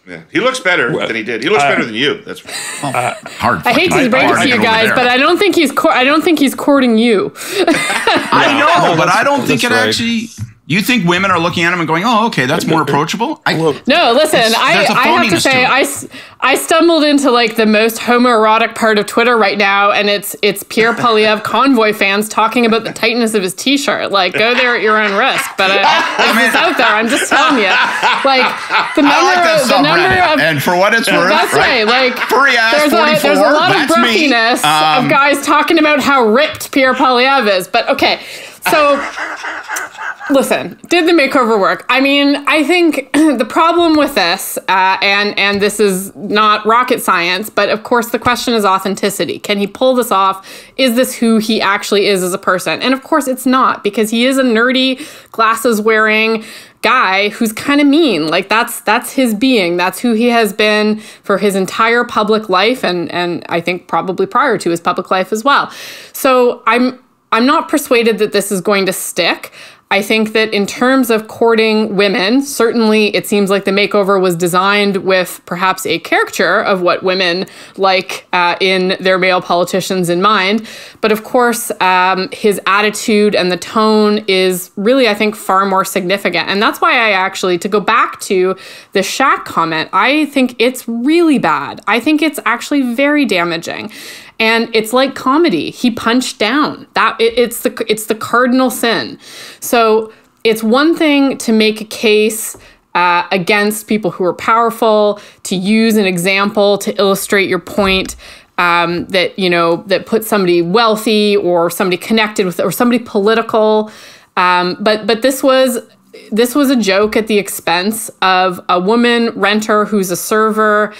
S1: Yeah. He looks better than he did. He looks better than you. That's
S4: hard.
S2: I hate to break it to you guys, but I don't think he's courting you.
S4: I know, but I don't think it actually. You think women are looking at him and going, "Oh, okay, that's more approachable"?
S2: No, listen. I have to say, I stumbled into like the most homoerotic part of Twitter right now, and it's Pierre Poilievre convoy fans talking about the tightness of his T-shirt. Like, go there at your own risk. But it's out there. I'm just telling you. Like the number of
S4: and for what it's worth,
S2: that's right. Like there's a lot of bruffiness of guys talking about how ripped Pierre Poilievre is. But okay. So, listen, did the makeover work? I mean, I think the problem with this, and this is not rocket science, but of course the question is authenticity. Can he pull this off? Is this who he actually is as a person? And of course it's not, because he is a nerdy, glasses-wearing guy who's kind of mean. Like that's his being. That's who he has been for his entire public life, and I think probably prior to his public life as well. So I'm not persuaded that this is going to stick. I think that in terms of courting women, certainly it seems like the makeover was designed with perhaps a caricature of what women like in their male politicians in mind. But of course, his attitude and the tone is really, I think, far more significant. And that's why I actually, to go back to the Shaq comment, I think it's really bad. I think it's actually very damaging. And it's like comedy. He punched down. It's the cardinal sin. So it's one thing to make a case against people who are powerful, to use an example to illustrate your point that puts somebody wealthy or somebody connected with or somebody political. But this was a joke at the expense of a woman renter who's a server.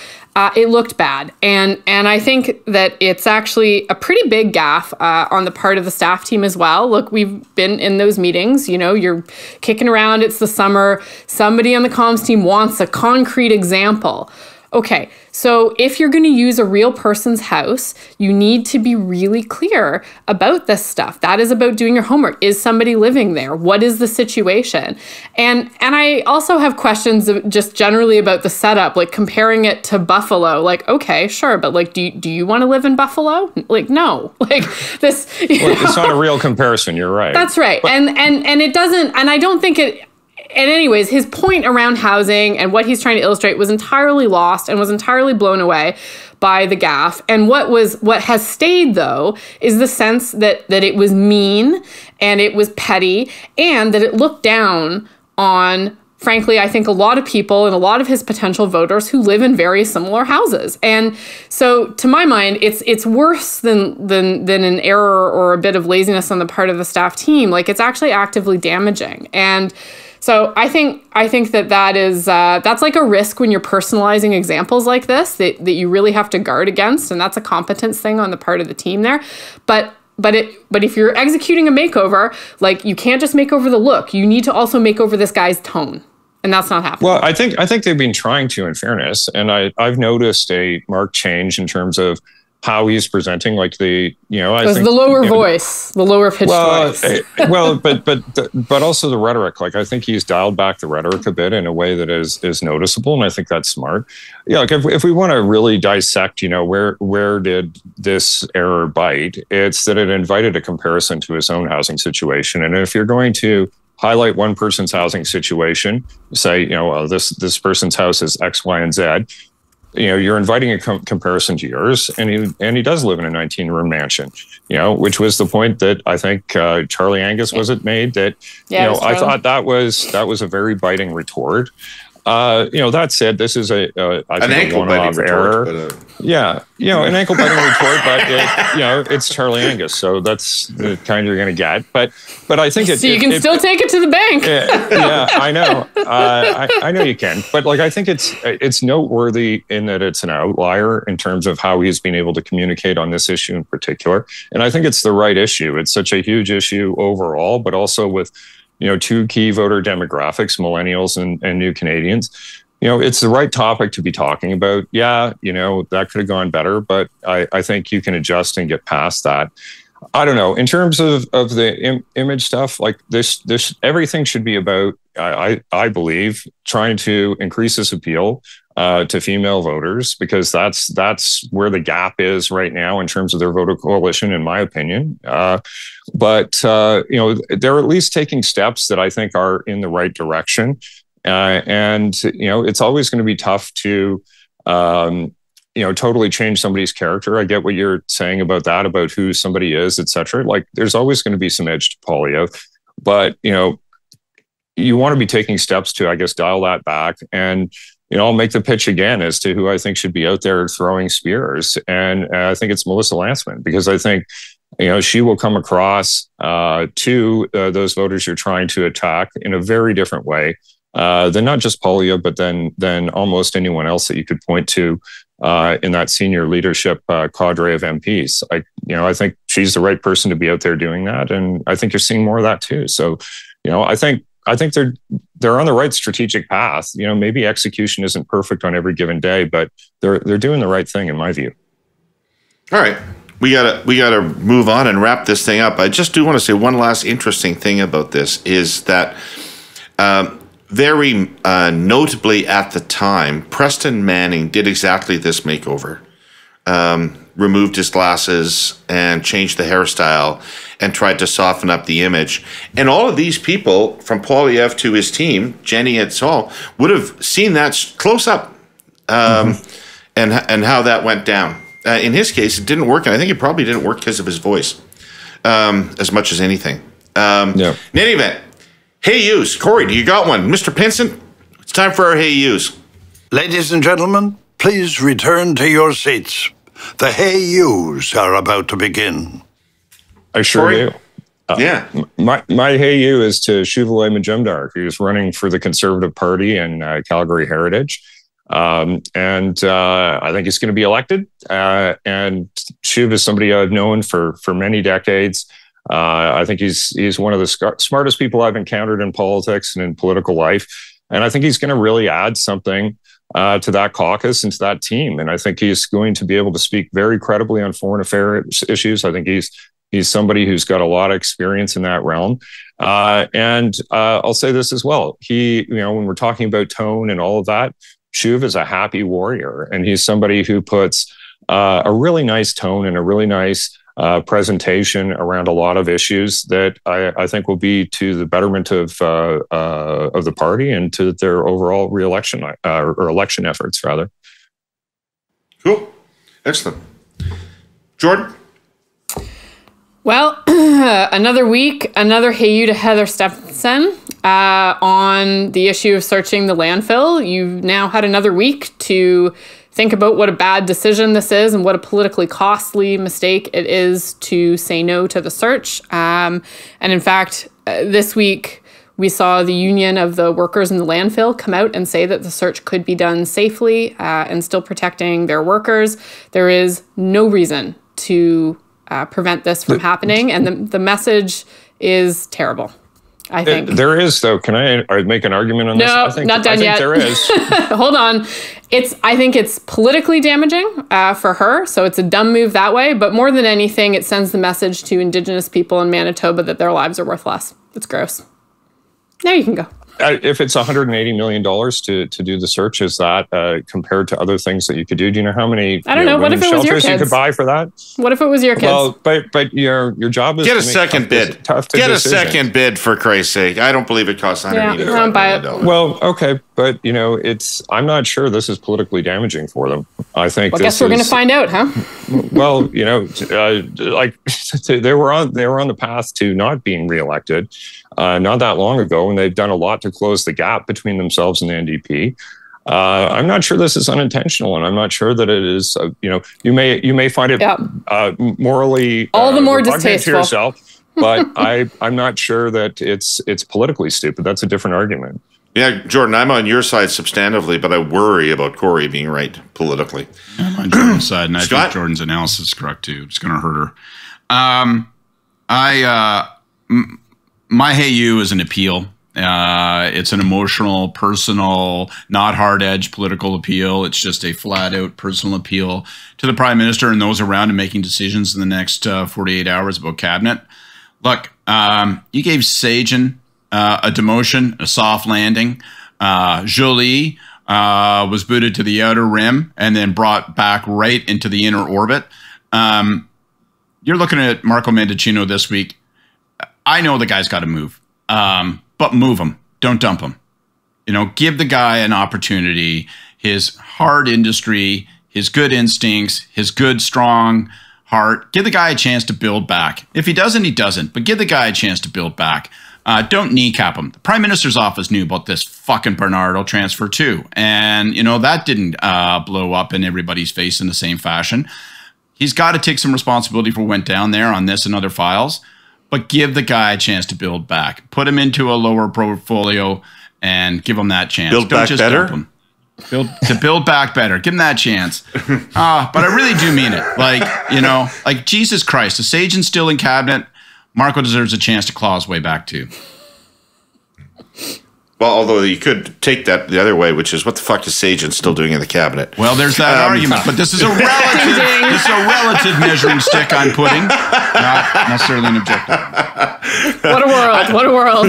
S2: It looked bad. And I think that it's actually a pretty big gaffe on the part of the staff team as well. Look, we've been in those meetings, you're kicking around, it's the summer, somebody on the comms team wants a concrete example. Okay, so if you're going to use a real person's house, you need to be really clear about this stuff. That is about doing your homework. Is somebody living there? What is the situation? And I also have questions just generally about the setup, like comparing it to Buffalo. Like, okay, sure, but like, do you want to live in Buffalo? Like, no. Like this.
S3: It's not a real comparison. You're right.
S2: That's right. But, and it doesn't. And I don't think it. And anyways, his point around housing and what he's trying to illustrate was entirely lost and was entirely blown away by the gaffe. And what has stayed, though, is the sense that it was mean and it was petty and that it looked down on, frankly, I think a lot of people and a lot of his potential voters who live in very similar houses. And so to my mind, it's worse than an error or a bit of laziness on the part of the staff team. Like, it's actually actively damaging. And so I think that is that's like a risk when you're personalizing examples like this that you really have to guard against, and that's a competence thing on the part of the team there. But if you're executing a makeover, like, you can't just make over the look. You need to also make over this guy's tone, and that's not happening.
S3: Well, I think they've been trying to, in fairness, and I've noticed a marked change in terms of how he's presenting, like the lower
S2: voice, the lower pitched voice.
S3: but also the rhetoric. Like, I think he's dialed back the rhetoric a bit in a way that is noticeable, and I think that's smart. Yeah, like if we want to really dissect, where did this error bite? It's that it invited a comparison to his own housing situation, and if you're going to highlight one person's housing situation, say, this person's house is X, Y, and Z. You're inviting a comparison to yours, and he does live in a 19-room mansion, which was the point that I think Charlie Angus made that, I thought that was a very biting retort. That said, this is I think a one-off error.
S1: But,
S3: an ankle-biting retort, but it's Charlie Angus, so that's the kind you're going to get. But I think
S2: so you can still take it to the bank.
S3: I know, I know you can. But I think it's noteworthy in that it's an outlier in terms of how he's been able to communicate on this issue in particular. And I think it's the right issue. It's such a huge issue overall, but also with two key voter demographics, millennials and new Canadians. It's the right topic to be talking about. That could have gone better, but I think you can adjust and get past that. I don't know. In terms of the image stuff, this everything should be about, I believe, trying to increase this appeal to female voters, because that's where the gap is right now in terms of their voter coalition, in my opinion. But they're at least taking steps that I think are in the right direction. And it's always going to be tough to, totally change somebody's character. I get what you're saying about that, about who somebody is, et cetera. There's always going to be some edge to polio, but, you want to be taking steps to, I guess, dial that back. And, I'll make the pitch again as to who I think should be out there throwing spears. And I think it's Melissa Lantsman, because I think, she will come across to those voters you're trying to attack in a very different way than not just polio, but then almost anyone else that you could point to in that senior leadership cadre of MPs. I think she's the right person to be out there doing that. And I think you're seeing more of that too. So, I think they're on the right strategic path. Maybe execution isn't perfect on every given day, but they're doing the right thing in my view.
S1: All right. We gotta move on and wrap this thing up. I just do want to say one last interesting thing about this is that very notably at the time, Preston Manning did exactly this makeover. Removed his glasses and changed the hairstyle and tried to soften up the image. And all of these people, from Poilievre to his team, Jenny and Saul, would have seen that close up and how that went down. In his case, it didn't work, and I think it probably didn't work because of his voice as much as anything. In any event, hey yous. Kory, do you got one? Mr. Pinson, it's time for our hey yous.
S5: Ladies and gentlemen, please return to your seats. The hey yous are about to begin.
S3: I sure
S1: Kory?
S3: do. My hey you is to Shuvale Majumdar, who's running for the Conservative Party in Calgary Heritage. And I think he's going to be elected. And Shuv is somebody I've known for many decades. I think he's one of the smartest people I've encountered in politics and in political life. And I think he's going to really add something to that caucus and to that team. And I think he's going to be able to speak very credibly on foreign affairs issues. I think he's somebody who's got a lot of experience in that realm. And I'll say this as well. He, when we're talking about tone and all of that, Shuv is a happy warrior, and he's somebody who puts a really nice tone and a really nice presentation around a lot of issues that I think will be to the betterment of the party and to their overall re-election or election efforts, rather.
S1: Cool. Excellent. Jordan?
S2: Well, another week, another hey you to Heather Stephenson on the issue of searching the landfill. You've now had another week to think about what a bad decision this is and what a politically costly mistake it is to say no to the search. And in fact, this week, we saw the union of the workers in the landfill come out and say that the search could be done safely and still protecting their workers. There is no reason to prevent this from happening. And the message is terrible, I think.
S3: There is, though. Can I make an argument on this?
S2: No, not done yet.
S3: There is.
S2: Hold on. I think it's politically damaging for her. So it's a dumb move that way. But more than anything, it sends the message to Indigenous people in Manitoba that their lives are worth less. It's gross. Now you can go.
S3: If it's $180 million to do the search, is that compared to other things that you could do? Do you know how many
S2: I don't know. What if it was your kids?
S3: You could buy for that?
S2: What if it was your kids?
S3: Well, but your job is
S1: get a second bid. Get a second bid, for Christ's sake. I don't believe it costs $180 million.
S2: I don't buy it.
S3: Well, okay, but I'm not sure this is politically damaging for them. I think.
S2: Well, I guess we're going to find out, huh?
S3: Well, they were on the path to not being reelected. not that long ago, and they've done a lot to close the gap between themselves and the NDP. I'm not sure this is unintentional, and I'm not sure that it is. You may find it morally
S2: all the more
S3: repugnant
S2: distasteful
S3: to yourself, but I'm not sure that it's politically stupid. That's a different argument.
S1: Yeah, Jordan, I'm on your side substantively, but I worry about Kory being right politically.
S4: I'm on Jordan's side, and I think Jordan's analysis is correct too. It's going to hurt her. My Hey You is an appeal. It's an emotional, personal, not hard-edged political appeal. It's just a flat-out personal appeal to the Prime Minister and those around him making decisions in the next 48 hours about cabinet. Look, you gave Sagen a demotion, a soft landing. Joly was booted to the outer rim and then brought back right into the inner orbit. You're looking at Marco Mendicino this week. I know the guy's got to move, but move him. Don't dump him. Give the guy an opportunity. His hard industry, his good instincts, his good, strong heart. Give the guy a chance to build back. If he doesn't, he doesn't. But give the guy a chance to build back. Don't kneecap him. The Prime Minister's office knew about this fucking Bernardo transfer too. And, that didn't blow up in everybody's face in the same fashion. He's got to take some responsibility for what went down there on this and other files. But give the guy a chance to build back. Put him into a lower portfolio and give him that chance.
S1: Don't back just better? Dump
S4: him. Build back better. Give him that chance. But I really do mean it. Like Jesus Christ, the Sagan's still in cabinet. Marco deserves a chance to claw his way back too.
S1: Well, although you could take that the other way, which is what the fuck is Sagen still doing in the cabinet?
S4: Well, there's that argument, but this is a relative measuring stick I'm putting, not necessarily an objective.
S2: What a world! What a world!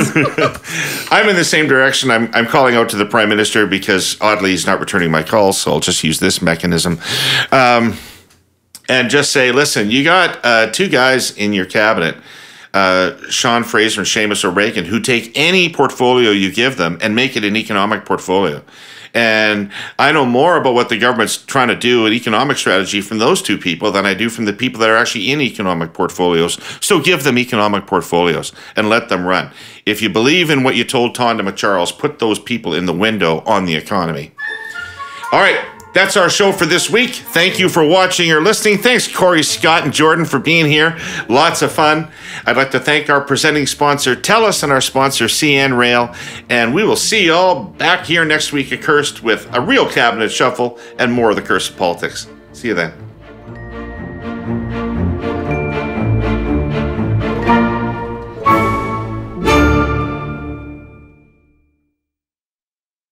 S1: I'm in the same direction. I'm calling out to the Prime Minister because oddly he's not returning my calls, so I'll just use this mechanism, and just say, listen, you got two guys in your cabinet. Sean Fraser and Seamus O'Regan, who take any portfolio you give them and make it an economic portfolio. And I know more about what the government's trying to do in economic strategy from those two people than I do from the people that are actually in economic portfolios. So give them economic portfolios and let them run. If you believe in what you told Tonda McCharles, put those people in the window on the economy. All right. That's our show for this week. Thank you for watching or listening. Thanks, Kory, Scott, and Jordan for being here. Lots of fun. I'd like to thank our presenting sponsor, TELUS, and our sponsor, CN Rail. And we will see you all back here next week at Cursed with a real cabinet shuffle and more of the Curse of Politics. See you then.